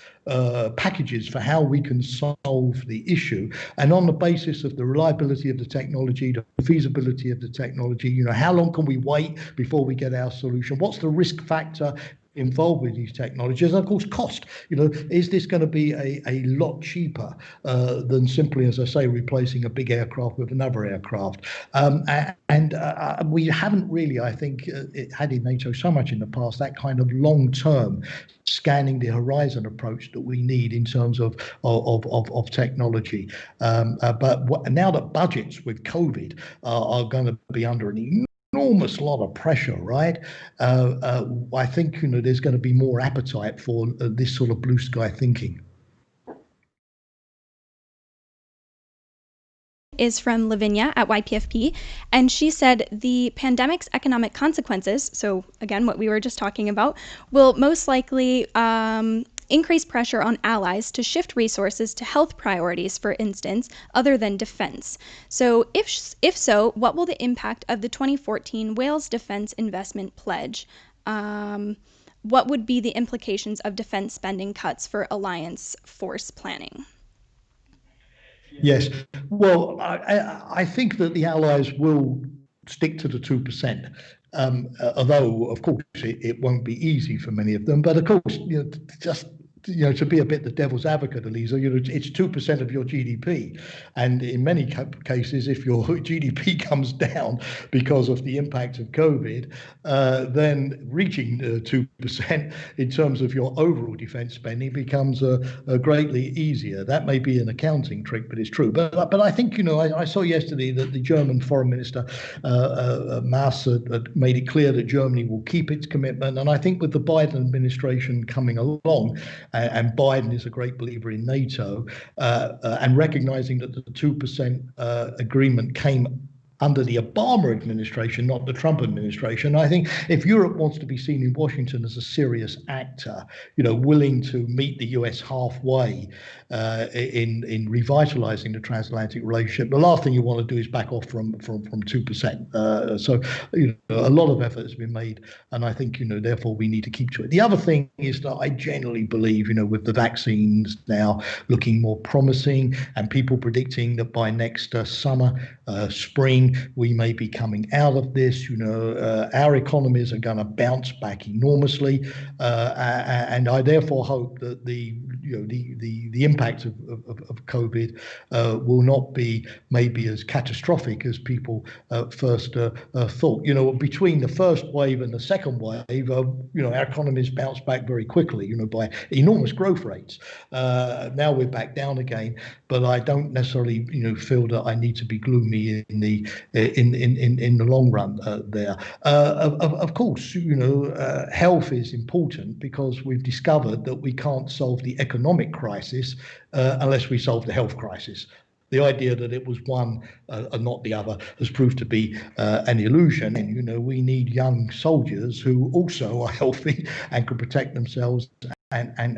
packages for how we can solve the issue, and on the basis of the reliability of the technology, the feasibility of the technology, how long can we wait before we get our solution? What's the risk factor involved with these technologies, and of course cost. Is this going to be a lot cheaper than simply, as I say, replacing a big aircraft with another aircraft? And we haven't really, I think, had in NATO so much in the past that kind of long-term scanning the horizon approach that we need in terms of technology. But now that budgets with COVID are going to be under an enormous lot of pressure, right? I think there's going to be more appetite for this sort of blue sky thinking. Is from Lavinia at YPFP, and she said the pandemic's economic consequences, so again, what we were just talking about, will most likely increase pressure on allies to shift resources to health priorities, for instance, other than defense. So if so, what will the impact of the 2014 Wales Defense Investment Pledge? What would be the implications of defense spending cuts for alliance force planning? Yes. Well, I think that the Allies will stick to the 2%. Although, of course, it won't be easy for many of them. But of course, just to be a bit the devil's advocate, Elisa, it's 2% of your GDP, and in many cases, if your GDP comes down because of the impact of COVID, then reaching 2% in terms of your overall defence spending becomes greatly easier. That may be an accounting trick, but it's true. But I think I saw yesterday that the German Foreign Minister Maas had made it clear that Germany will keep its commitment, and I think with the Biden administration coming along. And Biden is a great believer in NATO, and recognizing that the 2% agreement came under the Obama administration, not the Trump administration. I think if Europe wants to be seen in Washington as a serious actor, willing to meet the US halfway in revitalizing the transatlantic relationship, the last thing you want to do is back off from 2%. So a lot of effort has been made, and I think therefore we need to keep to it. The other thing is that I generally believe with the vaccines now looking more promising, and people predicting that by next summer, spring, we may be coming out of this. Our economies are going to bounce back enormously, and I therefore hope that the impact of COVID will not be maybe as catastrophic as people first thought. Between the first wave and the second wave, our economies bounced back very quickly, by enormous growth rates. Now we're back down again, but I don't necessarily, feel that I need to be gloomy in the long run there. Of course, health is important because we've discovered that we can't solve the economic crisis unless we solve the health crisis. The idea that it was one and not the other has proved to be an illusion. And we need young soldiers who also are healthy and can protect themselves and can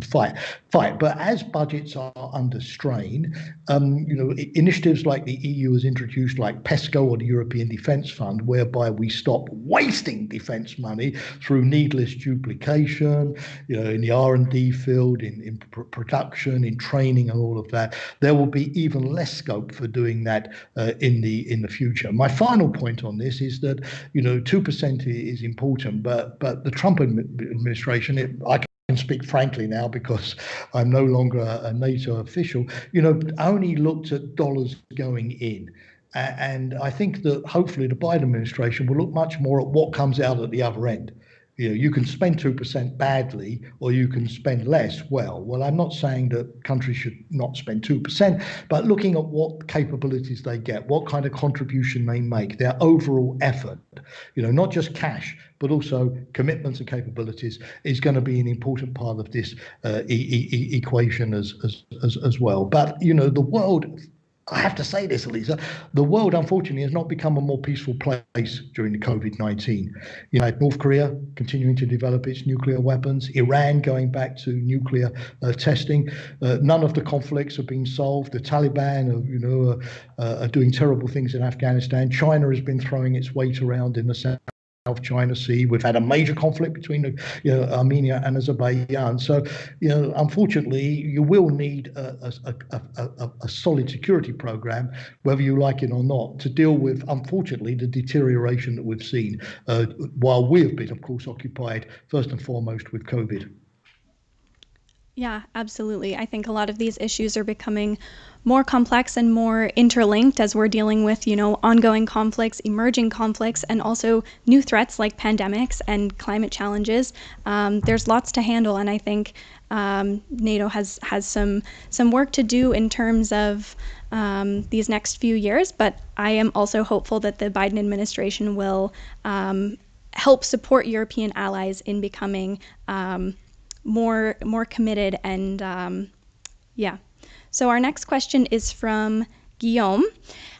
fight. But as budgets are under strain, initiatives like the EU has introduced, like PESCO or the European Defence Fund, whereby we stop wasting defence money through needless duplication, in the R&D field, in production, in training, and all of that. There will be even less scope for doing that in the future. My final point on this is that 2% is important, but the Trump administration, I can speak frankly now because I'm no longer a NATO official, only looked at dollars going in. And I think that hopefully the Biden administration will look much more at what comes out at the other end. You can spend 2% badly, or you can spend less well. Well, I'm not saying that countries should not spend 2%, but looking at what capabilities they get, what kind of contribution they make, their overall effort, not just cash, but also commitments and capabilities, is going to be an important part of this equation as well. But the world, I have to say this, Elisa, the world, unfortunately, has not become a more peaceful place during the COVID-19. You had North Korea continuing to develop its nuclear weapons, Iran going back to nuclear testing. None of the conflicts have been solved. The Taliban are doing terrible things in Afghanistan. China has been throwing its weight around in the South China Sea. We've had a major conflict between Armenia and Azerbaijan. So, unfortunately, you will need a solid security program, whether you like it or not, to deal with, unfortunately, the deterioration that we've seen while we have been, of course, occupied first and foremost with COVID. Yeah, absolutely. I think a lot of these issues are becoming more complex and more interlinked as we're dealing with, ongoing conflicts, emerging conflicts, and also new threats like pandemics and climate challenges. There's lots to handle, and I think NATO has some work to do in terms of these next few years. But I am also hopeful that the Biden administration will help support European allies in becoming more committed and yeah. So our next question is from Guillaume.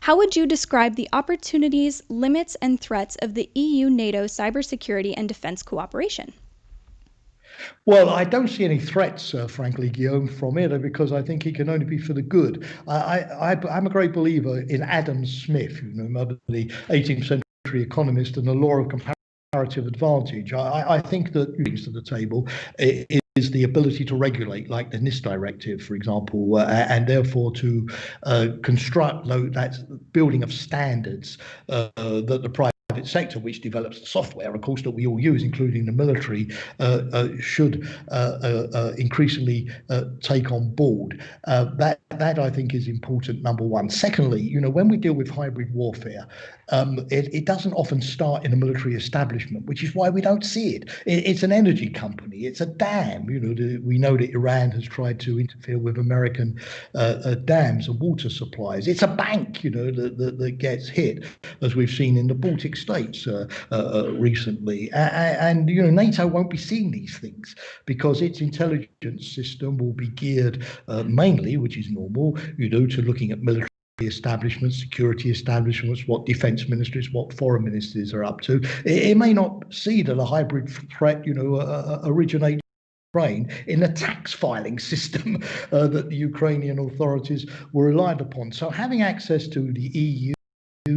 How would you describe the opportunities, limits, and threats of the EU-NATO cybersecurity and defense cooperation? Well, I don't see any threats, frankly, Guillaume, from it, because I think it can only be for the good. I'm a great believer in Adam Smith, the 18th century economist, and the law of comparative advantage. I think that brings to the table is the ability to regulate, like the NIS directive, for example, and therefore to construct that building of standards that the private sector, which develops the software, of course, that we all use, including the military, should increasingly take on board. That I think is important, number one. Secondly, when we deal with hybrid warfare, it doesn't often start in a military establishment, which is why we don't see it. It's an energy company. It's a dam. We know that Iran has tried to interfere with American dams and water supplies. It's a bank, that gets hit, as we've seen in the Baltic states recently. And NATO won't be seeing these things because its intelligence system will be geared mainly, which is normal, to looking at military establishments, security establishments, what defense ministries, what foreign ministries are up to. It may not see that a hybrid threat, originates in the tax filing system that the Ukrainian authorities were relied upon. So having access to the EU,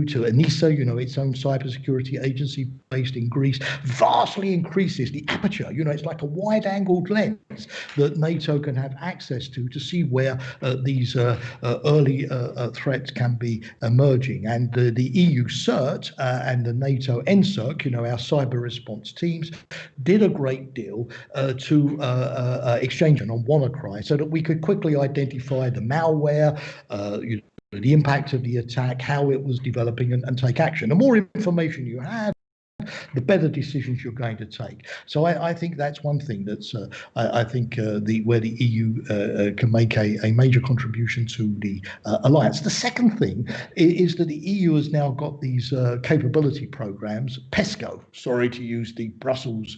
to ENISA, its own cybersecurity agency based in Greece, vastly increases the aperture. It's like a wide-angled lens that NATO can have access to see where these early threats can be emerging. And the EU CERT and the NATO NCERC, our cyber response teams, did a great deal to exchange on WannaCry so that we could quickly identify the malware, the impact of the attack, how it was developing, and take action. The more information you have, the better decisions you're going to take. So I think that's one thing that's I think where the EU can make a major contribution to the alliance. The second thing is that the EU has now got these capability programs, PESCO, sorry to use the Brussels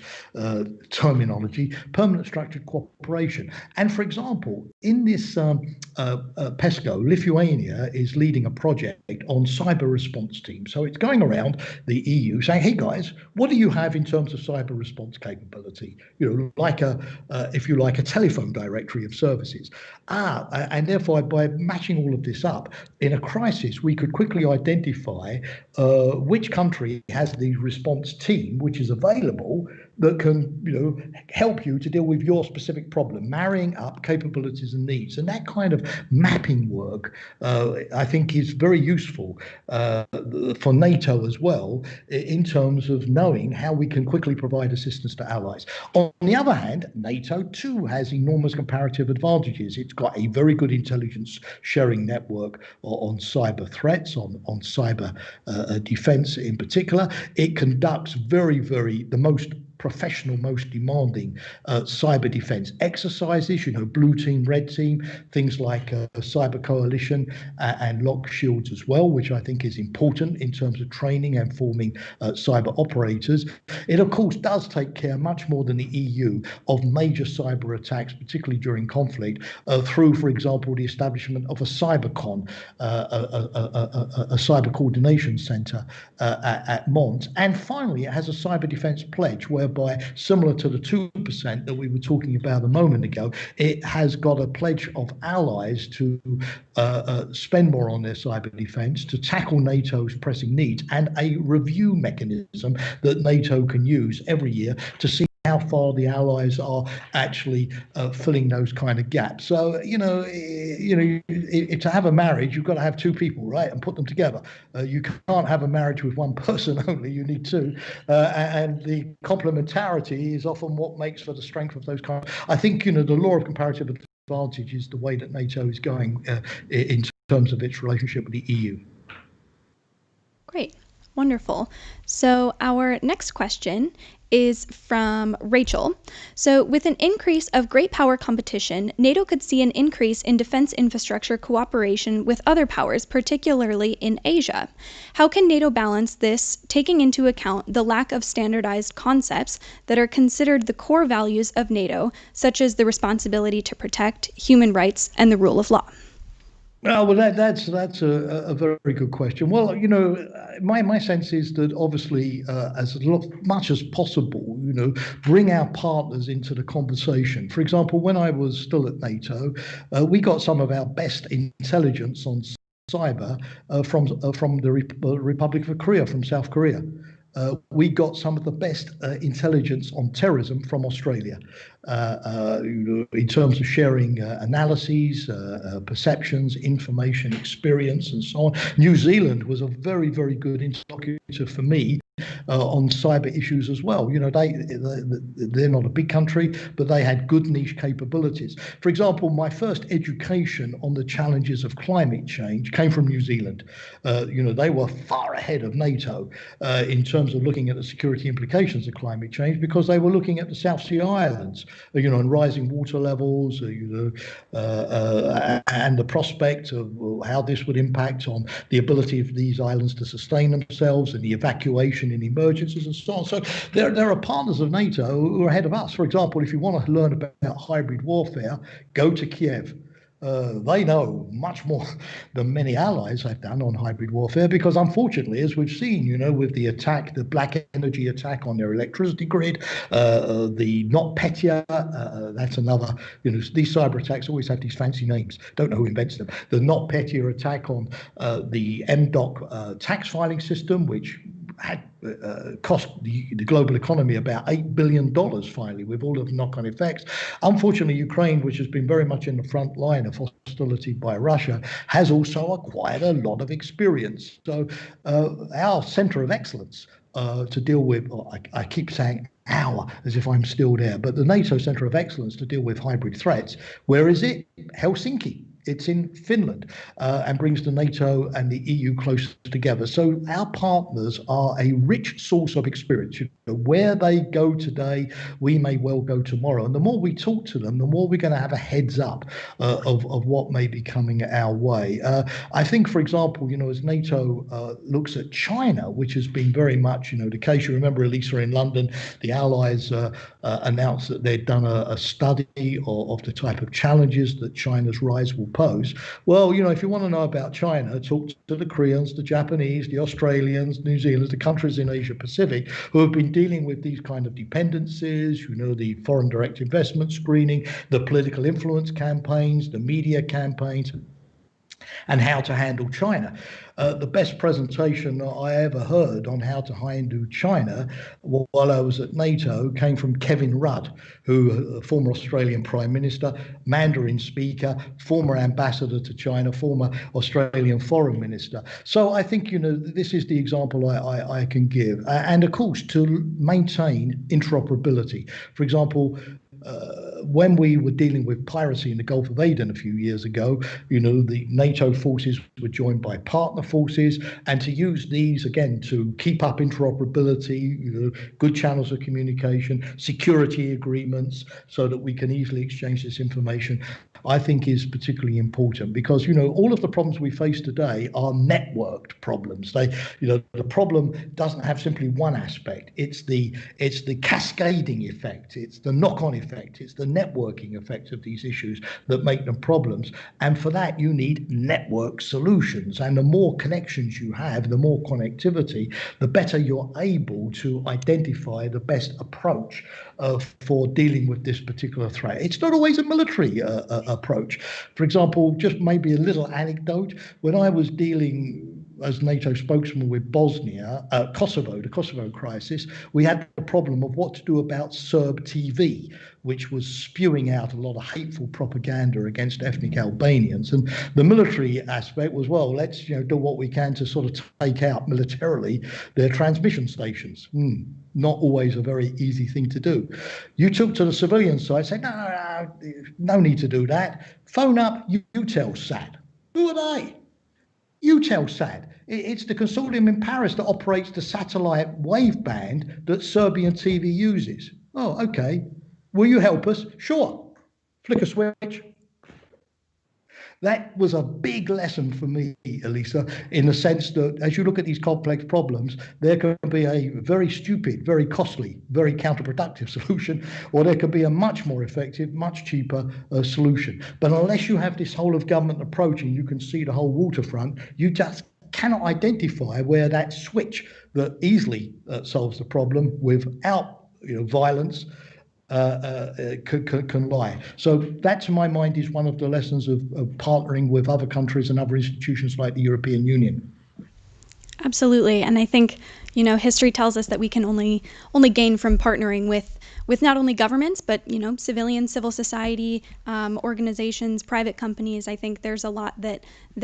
terminology, permanent structured cooperation. And for example, in this PESCO, Lithuania is leading a project on cyber response teams. So it's going around the EU saying, hey guys, what do you have in terms of cyber response capability? Like if you like, a telephone directory of services. And therefore, by matching all of this up, in a crisis, we could quickly identify which country has the response team, which is available, that can help you to deal with your specific problem, marrying up capabilities and needs. And that kind of mapping work, I think, is very useful for NATO as well, in terms of knowing how we can quickly provide assistance to allies. On the other hand, NATO too has enormous comparative advantages. It's got a very good intelligence sharing network on cyber threats, on cyber defense in particular. It conducts the most professional, most demanding cyber defense exercises, blue team, red team, things like cyber coalition and lock shields as well, which I think is important in terms of training and forming cyber operators. It, of course, does take care much more than the EU of major cyber attacks, particularly during conflict, through, for example, the establishment of a cybercon, a cyber coordination center at Mons. And finally, it has a cyber defense pledge whereby whereby, similar to the 2% that we were talking about a moment ago, it has got a pledge of allies to spend more on their cyber defense, to tackle NATO's pressing needs, and a review mechanism that NATO can use every year to see how far the allies are actually filling those kind of gaps. So, to have a marriage, you've got to have two people, right, and put them together. You can't have a marriage with one person only. You need two, and the complementarity is often what makes for the strength of those kinds. I think the law of comparative advantage is the way that NATO is going in terms of its relationship with the EU. Great. Wonderful. So our next question is from Rachel. So with an increase of great power competition, NATO could see an increase in defense infrastructure cooperation with other powers, particularly in Asia. How can NATO balance this, taking into account the lack of standardized concepts that are considered the core values of NATO, such as the responsibility to protect human rights and the rule of law? Well, that's a very good question. Well, my sense is that obviously, as much as possible, bring our partners into the conversation. For example, when I was still at NATO, we got some of our best intelligence on cyber from the Republic of Korea, from South Korea. We got some of the best intelligence on terrorism from Australia. In terms of sharing analyses, perceptions, information, experience, and so on. New Zealand was a very, very good interlocutor for me on cyber issues as well. They're not a big country, but they had good niche capabilities. For example, my first education on the challenges of climate change came from New Zealand. They were far ahead of NATO in terms of looking at the security implications of climate change, because they were looking at the South Sea Islands, and rising water levels, and the prospect of how this would impact on the ability of these islands to sustain themselves and the evacuation in emergencies and so on. So there are partners of NATO who are ahead of us. For example, if you want to learn about hybrid warfare, go to Kiev. They know much more than many allies have done on hybrid warfare, because unfortunately, as we've seen, with the attack, the black energy attack on their electricity grid, the NotPetya, that's another, these cyber attacks always have these fancy names. Don't know who invents them. The NotPetya attack on the MDOC tax filing system, which had cost the global economy about $8 billion finally, with all of the knock-on effects. Unfortunately, Ukraine, which has been very much in the front line of hostility by Russia, has also acquired a lot of experience. So our center of excellence to deal with, I keep saying our as if I'm still there, but the NATO center of excellence to deal with hybrid threats, where is it? Helsinki. It's in Finland, and brings the NATO and the EU closer together. So our partners are a rich source of experience. Where they go today, we may well go tomorrow. And the more we talk to them, the more we're going to have a heads up of what may be coming our way. I think, for example, as NATO looks at China, which has been very much, the case. You remember, Elisa, in London, the Allies announced that they'd done a study of the type of challenges that China's rise will pose. Well, if you want to know about China, talk to the Koreans, the Japanese, the Australians, New Zealanders, the countries in Asia Pacific who have been dealing with these kind of dependencies, the foreign direct investment screening, the political influence campaigns, the media campaigns, and how to handle China. The best presentation I ever heard on how to handle China while I was at NATO came from Kevin Rudd, who, former Australian Prime Minister, Mandarin speaker, former ambassador to China, former Australian Foreign Minister. So I think, this is the example I can give. And of course, to maintain interoperability. For example, when we were dealing with piracy in the Gulf of Aden a few years ago, the NATO forces were joined by partner forces, and to use these again to keep up interoperability, good channels of communication, security agreements, so that we can easily exchange this information, I think is particularly important, because all of the problems we face today are networked problems. The problem doesn't have simply one aspect. It's the cascading effect. It's the knock-on effect. It's the networking effect of these issues that make them problems. And for that, you need network solutions. And the more connections you have, the more connectivity, the better you're able to identify the best approach for dealing with this particular threat. It's not always a military approach. For example, just maybe a little anecdote. When I was dealing as NATO spokesman with Bosnia, Kosovo, the Kosovo crisis, we had the problem of what to do about Serb TV, which was spewing out a lot of hateful propaganda against ethnic Albanians. And the military aspect was, well, let's do what we can to sort of take out militarily their transmission stations. Not always a very easy thing to do. You took to the civilian side, said, no need to do that. Phone up Eutelsat. Who are they? Eutelsat. It's the consortium in Paris that operates the satellite waveband that Serbian TV uses. Oh, okay. Will you help us? Sure. Flick a switch. That was a big lesson for me, Elisa, in the sense that as you look at these complex problems, there can be a very stupid, very costly, very counterproductive solution, or there could be a much more effective, much cheaper solution. But unless you have this whole of government approach and you can see the whole waterfront, you just cannot identify where that switch that easily solves the problem without violence can lie. So that, to my mind, is one of the lessons of partnering with other countries and other institutions like the European Union. Absolutely. And I think, history tells us that we can only gain from partnering with not only governments, but, civilian, civil society, organizations, private companies. I think there's a lot that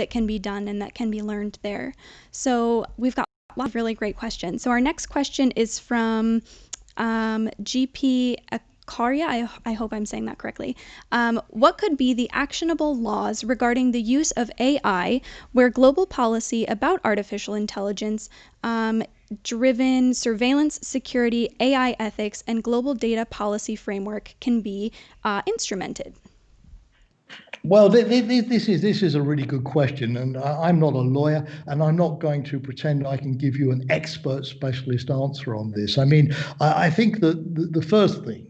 can be done and that can be learned there. So we've got a lot of really great questions. So our next question is from GP Karya, I hope I'm saying that correctly. What could be the actionable laws regarding the use of AI where global policy about artificial intelligence driven surveillance, security, AI ethics, and global data policy framework can be instrumented? Well, this is a really good question, and I'm not a lawyer, and I'm not going to pretend I can give you an expert specialist answer on this. I mean, I think that the first thing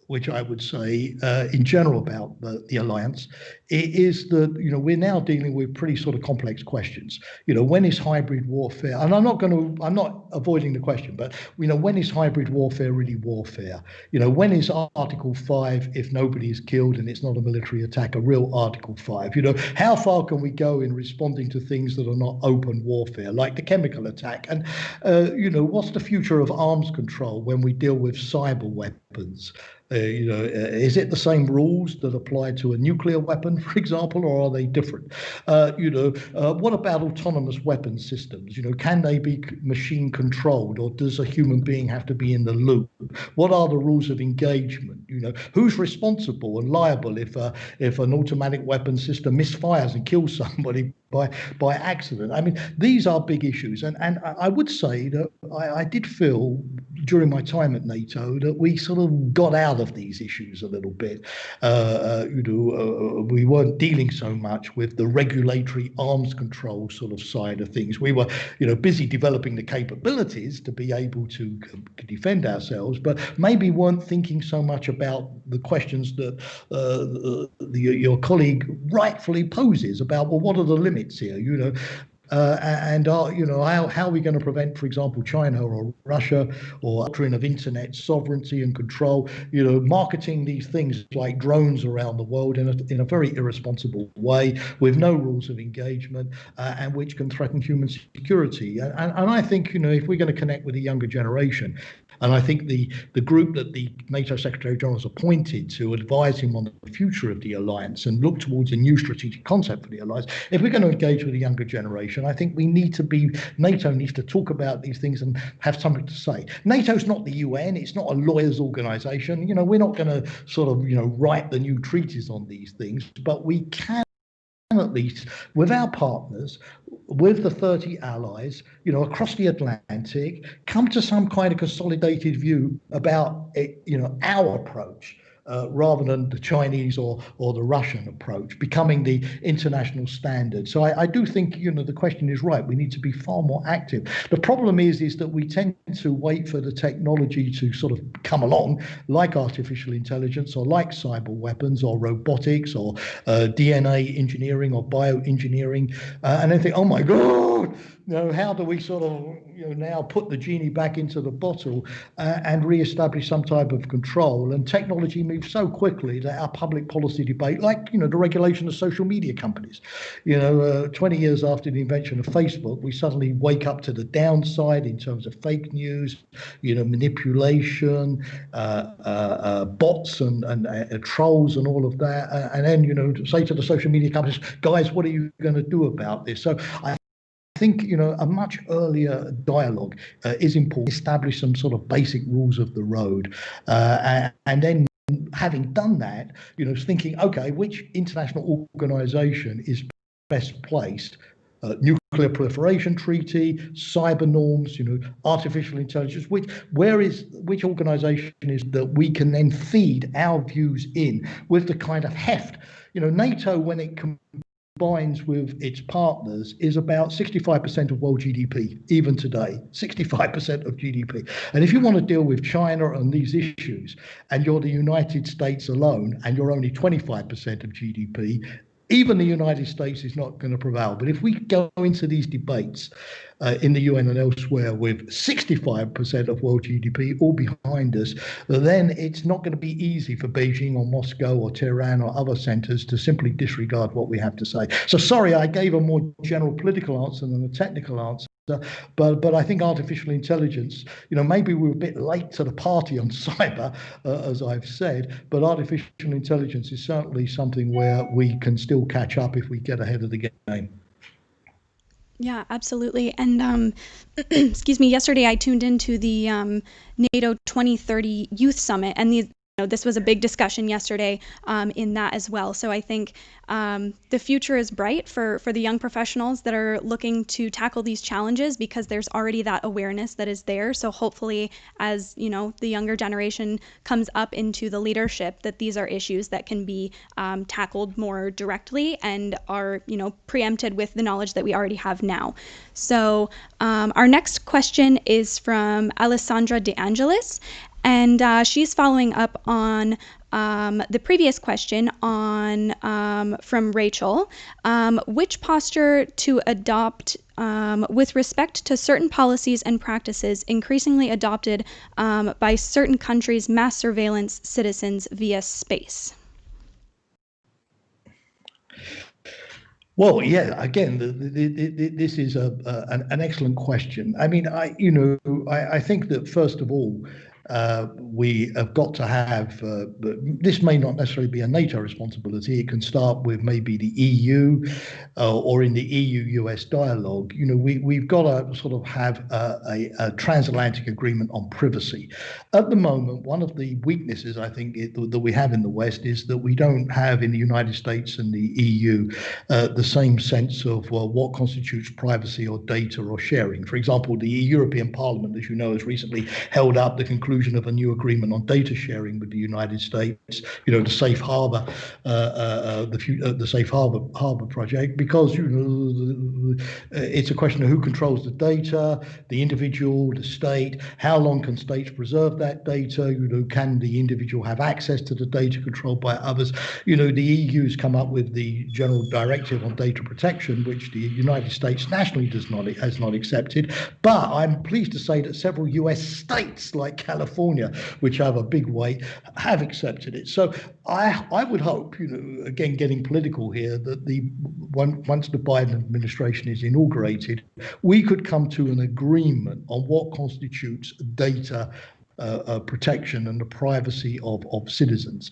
which I would say in general about the alliance is that we're now dealing with pretty sort of complex questions. When is hybrid warfare? And I'm not avoiding the question, but when is hybrid warfare really warfare? When is Article 5, if nobody is killed and it's not a military attack, a real Article 5? How far can we go in responding to things that are not open warfare, like the chemical attack? And what's the future of arms control when we deal with cyber weapons? Is it the same rules that apply to a nuclear weapon, for example, or are they different? What about autonomous weapon systems? Can they be machine controlled, or does a human being have to be in the loop? What are the rules of engagement? Who's responsible and liable if an automatic weapon system misfires and kills somebody by accident? I mean, these are big issues, and I would say that I did feel during my time at NATO that we sort of got out of these issues a little bit. We weren't dealing so much with the regulatory arms control sort of side of things. We were, busy developing the capabilities to be able to defend ourselves, but maybe weren't thinking so much about the questions that your colleague rightfully poses about, well, what are the limits here? How are we going to prevent, for example, China or Russia or doctrine of internet sovereignty and control, marketing these things like drones around the world in a very irresponsible way with no rules of engagement and which can threaten human security. And I think, if we're going to connect with the younger generation, and I think the group that the NATO Secretary General has appointed to advise him on the future of the alliance and look towards a new strategic concept for the alliance, if we're going to engage with the younger generation, I think NATO needs to talk about these things and have something to say. NATO's not the UN, it's not a lawyers' organization. We're not going to sort of, write the new treaties on these things, but we can at least with our partners, with the 30 allies, across the Atlantic, come to some kind of consolidated view about our approach rather than the Chinese or the Russian approach, becoming the international standard. So I do think, the question is right. We need to be far more active. The problem is that we tend to wait for the technology to sort of come along, like artificial intelligence or like cyber weapons or robotics or DNA engineering or bioengineering, and then think, oh my God, how do we sort of now put the genie back into the bottle and re-establish some type of control? And technology moves so quickly that our public policy debate, like the regulation of social media companies, 20 years after the invention of Facebook, we suddenly wake up to the downside in terms of fake news, manipulation, bots and trolls and all of that, and then say to the social media companies, guys, what are you going to do about this? So I think a much earlier dialogue is important. Establish some sort of basic rules of the road, and then having done that, thinking, okay, which international organization is best placed? Nuclear proliferation treaty, cyber norms, artificial intelligence. Which organization is that we can then feed our views in with the kind of heft? NATO, when it combines with its partners, is about 65% of world GDP, even today, 65% of GDP. And if you want to deal with China and these issues, and you're the United States alone, and you're only 25% of GDP, even the United States is not going to prevail. But if we go into these debates in the UN and elsewhere with 65% of world GDP all behind us, then it's not going to be easy for Beijing or Moscow or Tehran or other centers to simply disregard what we have to say. So sorry, I gave a more general political answer than a technical answer. But I think artificial intelligence, maybe we're a bit late to the party on cyber, as I've said, but artificial intelligence is certainly something where we can still catch up if we get ahead of the game. Yeah, absolutely. And excuse me, yesterday I tuned into the NATO 2030 Youth Summit, and this was a big discussion yesterday in that as well. So I think the future is bright for the young professionals that are looking to tackle these challenges, because there's already that awareness that is there. So hopefully, as the younger generation comes up into the leadership, that these are issues that can be tackled more directly and are preempted with the knowledge that we already have now. So our next question is from Alessandra De Angelis. And she's following up on the previous question from Rachel. Which posture to adopt with respect to certain policies and practices increasingly adopted by certain countries' mass surveillance citizens via space? Well, yeah. Again, this is an excellent question. I mean, I think that first of all, we have got to have, this may not necessarily be a NATO responsibility. It can start with maybe the EU or in the EU-US dialogue. We've got to sort of have a transatlantic agreement on privacy. At the moment, one of the weaknesses I think that we have in the West is that we don't have in the United States and the EU the same sense of what constitutes privacy or data or sharing. For example, the European Parliament, as you know, has recently held up the conclusion of a new agreement on data sharing with the United States, the safe harbor, the safe harbor project, because it's a question of who controls the data, the individual, the state. How long can states preserve that data? Can the individual have access to the data controlled by others? The EU's come up with the General Directive on Data Protection, which the United States nationally has not accepted. But I'm pleased to say that several US states, like California, which have a big weight, have accepted it. So I would hope, again, getting political here, that once the Biden administration is inaugurated, we could come to an agreement on what constitutes data protection and the privacy of citizens,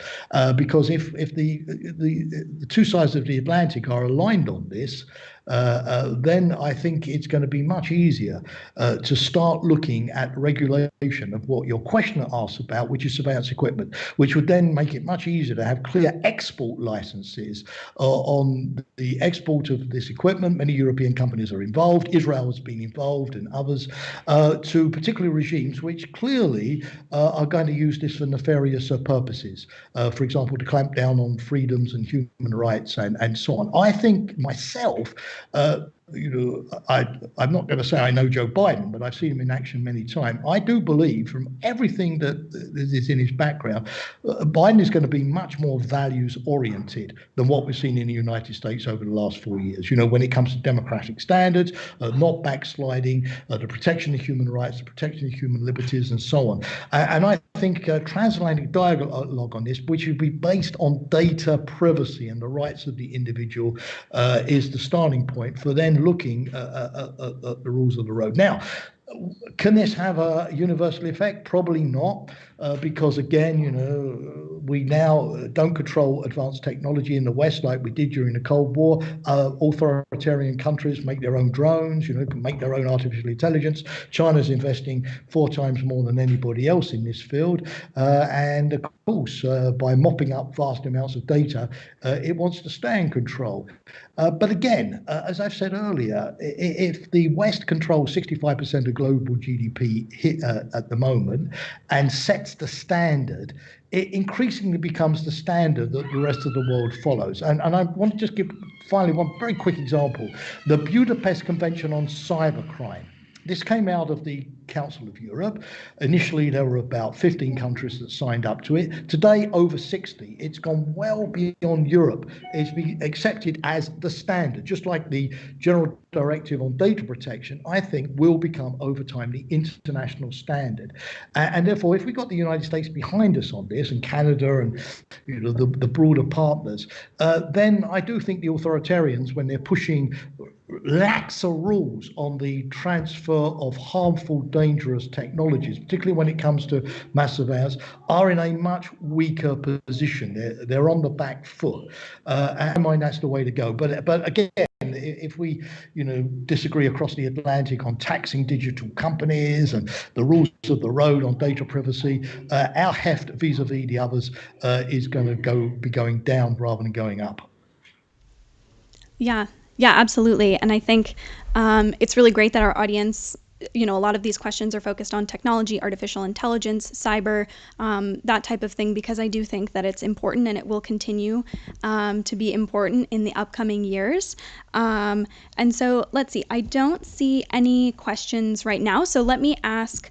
because if the two sides of the Atlantic are aligned on this, then I think it's going to be much easier to start looking at regulation of what your questioner asks about, which is surveillance equipment, which would then make it much easier to have clear export licenses on the export of this equipment. Many European companies are involved. Israel has been involved, and others, to particular regimes which clearly policy are going to use this for nefarious purposes. For example, to clamp down on freedoms and human rights and so on. I think myself, I'm not going to say I know Joe Biden, but I've seen him in action many times. I do believe, from everything that is in his background, Biden is going to be much more values oriented than what we've seen in the United States over the last 4 years. When it comes to democratic standards, not backsliding, the protection of human rights, the protection of human liberties, and so on. And I think transatlantic dialogue on this, which would be based on data privacy and the rights of the individual, is the starting point for then looking at the rules of the road. Now, can this have a universal effect? Probably not, because again, we now don't control advanced technology in the West like we did during the Cold War. Authoritarian countries make their own drones, can make their own artificial intelligence. China's investing 4 times more than anybody else in this field. And of course, by mopping up vast amounts of data, it wants to stay in control. But again, as I've said earlier, if the West controls 65% of global GDP at the moment and sets the standard, it increasingly becomes the standard that the rest of the world follows. And I want to just give finally one very quick example. The Budapest Convention on Cybercrime. This came out of the Council of Europe. Initially, there were about 15 countries that signed up to it. Today, over 60. It's gone well beyond Europe. It's been accepted as the standard, just like the General Directive on Data Protection, I think will become over time the international standard. And therefore, if we got the United States behind us on this, and Canada and the broader partners, then I do think the authoritarians, when they're pushing laxer rules on the transfer of harmful, dangerous technologies, particularly when it comes to mass surveillance, are in a much weaker position. They're on the back foot. I mind that's the way to go. But again, if we disagree across the Atlantic on taxing digital companies and the rules of the road on data privacy, our heft vis-a-vis the others is going to be going down rather than going up. Yeah, absolutely. And I think it's really great that our audience, a lot of these questions are focused on technology, artificial intelligence, cyber, that type of thing, because I do think that it's important and it will continue to be important in the upcoming years. And so let's see, I don't see any questions right now. So let me ask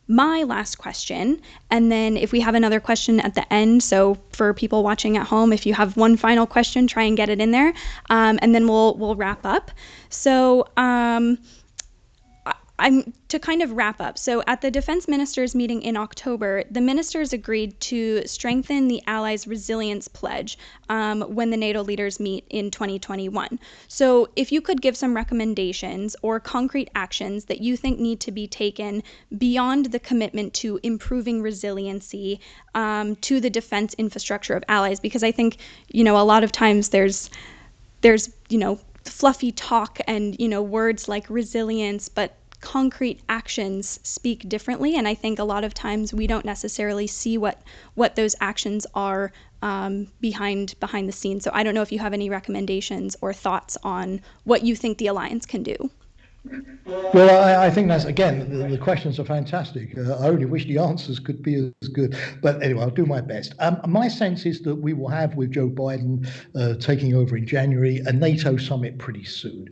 my last question, and then if we have another question at the end, so for people watching at home, if you have one final question, try and get it in there, and then we'll wrap up. So I'm to kind of wrap up. So at the defense ministers meeting in October, the ministers agreed to strengthen the allies' resilience pledge when the NATO leaders meet in 2021. So if you could give some recommendations or concrete actions that you think need to be taken beyond the commitment to improving resiliency to the defense infrastructure of allies, because I think, a lot of times there's fluffy talk and, words like resilience, but concrete actions speak differently, and I think a lot of times we don't necessarily see what those actions are behind the scenes. So I don't know if you have any recommendations or thoughts on what you think the alliance can do. Well, I think that's, again, the questions are fantastic. I only wish the answers could be as good. But anyway, I'll do my best. My sense is that we will have, with Joe Biden taking over in January, a NATO summit pretty soon.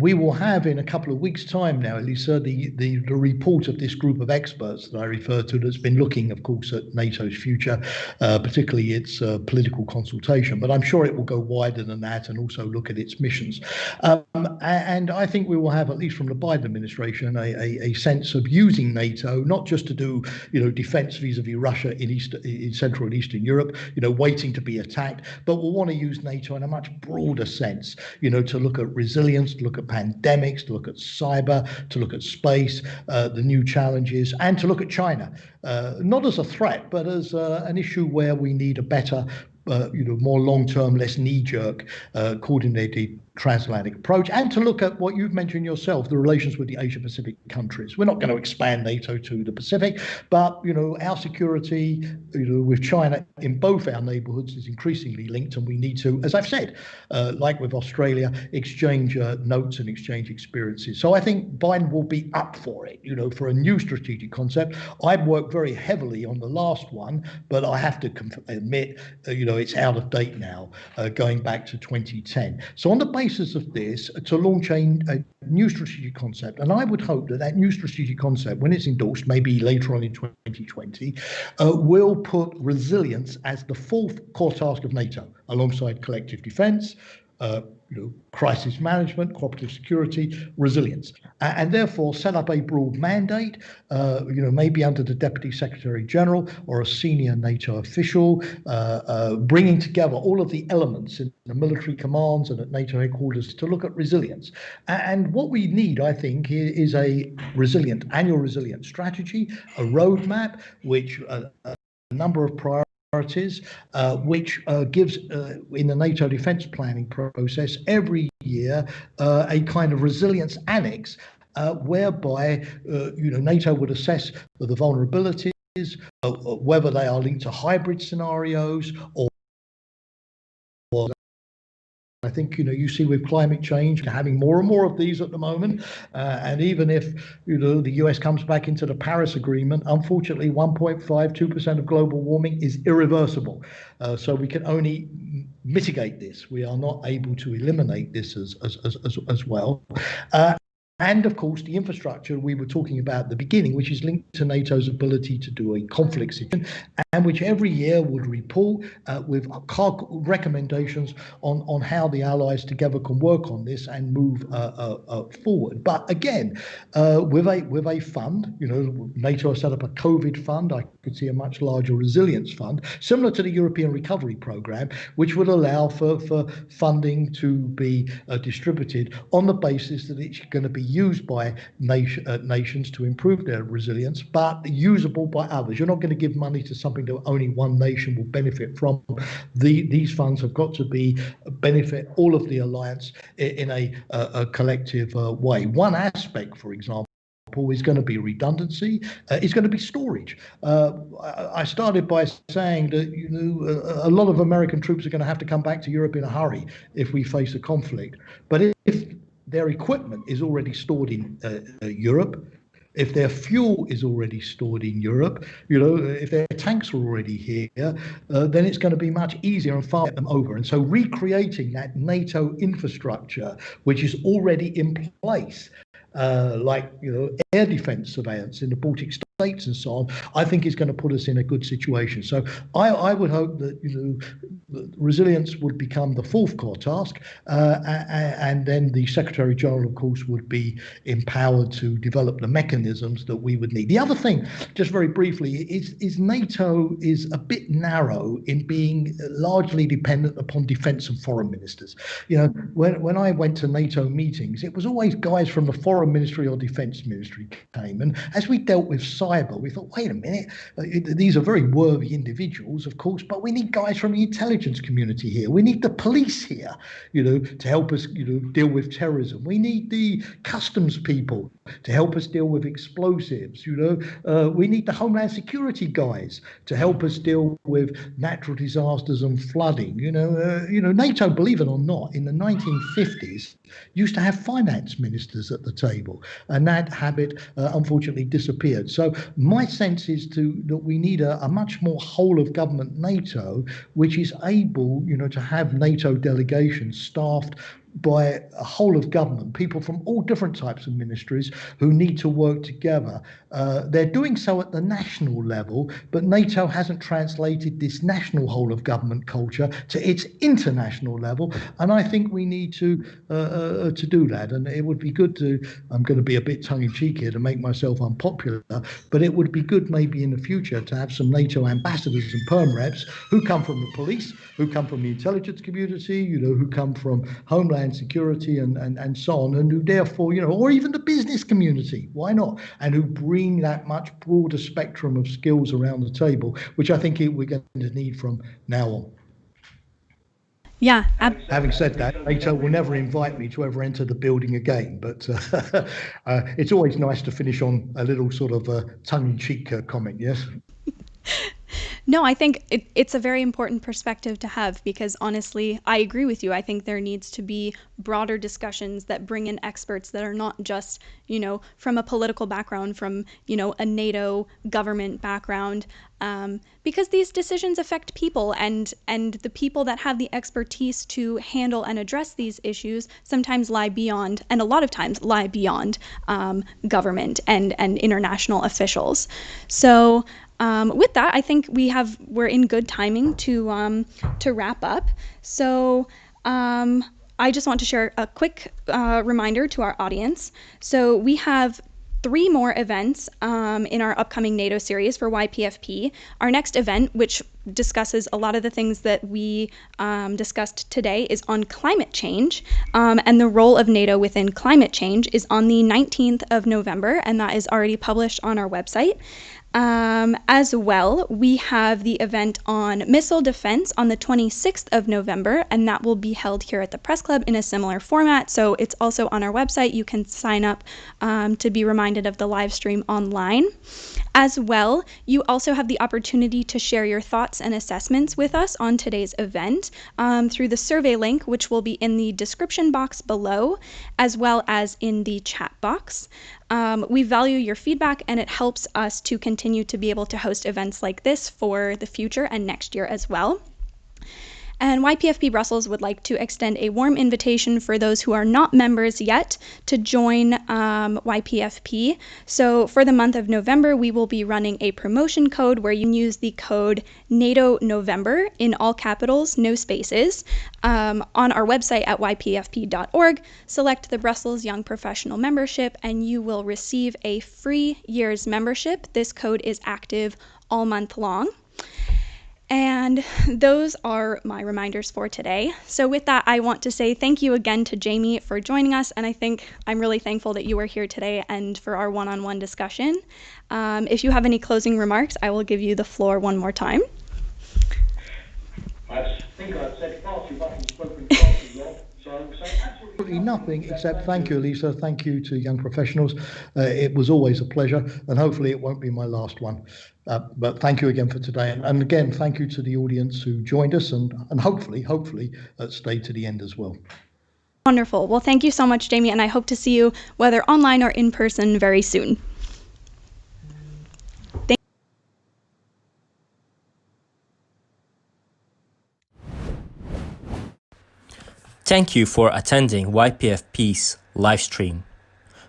We will have, in a couple of weeks' time now, Elisa, the report of this group of experts that I referred to that's been looking, of course, at NATO's future, particularly its political consultation. But I'm sure it will go wider than that and also look at its missions. And I think we will have, at least from the Biden administration, a sense of using NATO, not just to do, defense vis-a-vis Russia in Central and Eastern Europe, waiting to be attacked, but we'll want to use NATO in a much broader sense, to look at resilience, to look at pandemics, to look at cyber, to look at space, the new challenges, and to look at China, not as a threat, but as an issue where we need a better more long-term, less knee-jerk, coordinated transatlantic approach, and to look at what you've mentioned yourself, the relations with the Asia-Pacific countries. We're not going to expand NATO to the Pacific, but our security, with China in both our neighbourhoods is increasingly linked, and we need to, as I've said, like with Australia, exchange notes and exchange experiences. So I think Biden will be up for it, for a new strategic concept. I've worked very heavily on the last one, but I have to admit, it's out of date now, going back to 2010. So on the basis of this, to launch a new strategic concept, and I would hope that new strategic concept, when it's endorsed, maybe later on in 2020, will put resilience as the fourth core task of NATO, alongside collective defence, crisis management, cooperative security, resilience, and therefore set up a broad mandate, maybe under the Deputy Secretary General or a senior NATO official, bringing together all of the elements in the military commands and at NATO headquarters to look at resilience. And what we need, I think, is a annual resilience strategy, a roadmap, which a number of priorities, which gives, in the NATO defence planning process every year, a kind of resilience annex, whereby NATO would assess the vulnerabilities, whether they are linked to hybrid scenarios or I think, you see with climate change, having more and more of these at the moment. And even if, the US comes back into the Paris Agreement, unfortunately, 2% of global warming is irreversible. So we can only mitigate this. We are not able to eliminate this as well. And of course, the infrastructure we were talking about at the beginning, which is linked to NATO's ability to do a conflict situation, and which every year would report with recommendations on how the allies together can work on this and move forward. But again, with a fund, NATO has set up a COVID fund. I could see a much larger resilience fund, similar to the European Recovery Programme, which would allow for funding to be distributed on the basis that it's going to be used by nations to improve their resilience, but usable by others. You're not going to give money to something that only one nation will benefit from. These funds have got to benefit all of the alliance in a collective way. One aspect, for example, is going to be redundancy. It's going to be storage. I started by saying that a lot of American troops are going to have to come back to Europe in a hurry if we face a conflict. But if their equipment is already stored in Europe, if their fuel is already stored in Europe, if their tanks are already here, then it's going to be much easier and faster to get them over. And so recreating that NATO infrastructure, which is already in place, like air defence surveillance in the Baltic states and so on, I think is going to put us in a good situation. So I would hope that resilience would become the fourth core task, and then the Secretary General, of course, would be empowered to develop the mechanisms that we would need. The other thing, just very briefly, is NATO is a bit narrow in being largely dependent upon defence and foreign ministers. When I went to NATO meetings, it was always guys from the foreign ministry or defence ministry came, and as we dealt with cyber, we thought, wait a minute, these are very worthy individuals, of course, but we need guys from the intelligence community here. We need the police here, to help us, deal with terrorism. We need the customs people to help us deal with explosives. We need the Homeland Security guys to help us deal with natural disasters and flooding. NATO, believe it or not, in the 1950s used to have finance ministers at the table, and that habit unfortunately disappeared. So my sense is that we need a much more whole of government NATO, which is able, to have NATO delegations staffed by a whole of government, people from all different types of ministries who need to work together. They're doing so at the national level, but NATO hasn't translated this national whole of government culture to its international level, and I think we need to do that. And it would be good to, I'm going to be a bit tongue-in-cheek here to make myself unpopular, but it would be good maybe in the future to have some NATO ambassadors and perm reps who come from the police, who come from the intelligence community, who come from Homeland Security and so on, and who therefore, or even the business community, why not, and who bring that much broader spectrum of skills around the table, which I think we're going to need from now on. Yeah. Having said that, NATO will never invite me to ever enter the building again, but it's always nice to finish on a little sort of tongue-in-cheek comment, yes? No, I think it's a very important perspective to have because honestly, I agree with you. I think there needs to be broader discussions that bring in experts that are not just, from a political background, from, a NATO government background, because these decisions affect people and the people that have the expertise to handle and address these issues sometimes lie beyond, and a lot of times lie beyond government and international officials. So with that, I think we're in good timing to wrap up. So I just want to share a quick reminder to our audience. So we have 3 more events in our upcoming NATO series for YPFP. Our next event, which discusses a lot of the things that we discussed today, is on climate change, and the role of NATO within climate change is on the 19th of November, and that is already published on our website. As well, we have the event on missile defense on the 26th of November, and that will be held here at the Press Club in a similar format. So it's also on our website. You can sign up to be reminded of the live stream online. As well, you also have the opportunity to share your thoughts and assessments with us on today's event through the survey link, which will be in the description box below, as well as in the chat box. We value your feedback, and it helps us to continue to be able to host events like this for the future and next year as well. And YPFP Brussels would like to extend a warm invitation for those who are not members yet to join YPFP. So for the month of November, we will be running a promotion code where you can use the code NATO November in all capitals, no spaces, on our website at ypfp.org. Select the Brussels Young Professional membership, and you will receive a free year's membership. This code is active all month long. And those are my reminders for today. So with that, I want to say thank you again to Jamie for joining us, and I think I'm really thankful that you were here today and for our one-on-one discussion. If you have any closing remarks, I will give you the floor one more time. I think I've said far too much and spoken far too long, so I will say absolutely Nothing except thank you, Lisa. Thank you to Young Professionals. It was always a pleasure, and hopefully it won't be my last one. But thank you again for today. And again, thank you to the audience who joined us and hopefully stayed to the end as well. Wonderful. Well, thank you so much, Jamie, and I hope to see you, whether online or in person, very soon. Thank you for attending YPFP's live stream.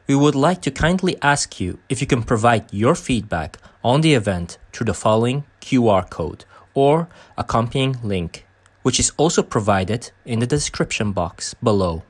We would like to kindly ask you if you can provide your feedback on the event through the following QR code or accompanying link, which is also provided in the description box below.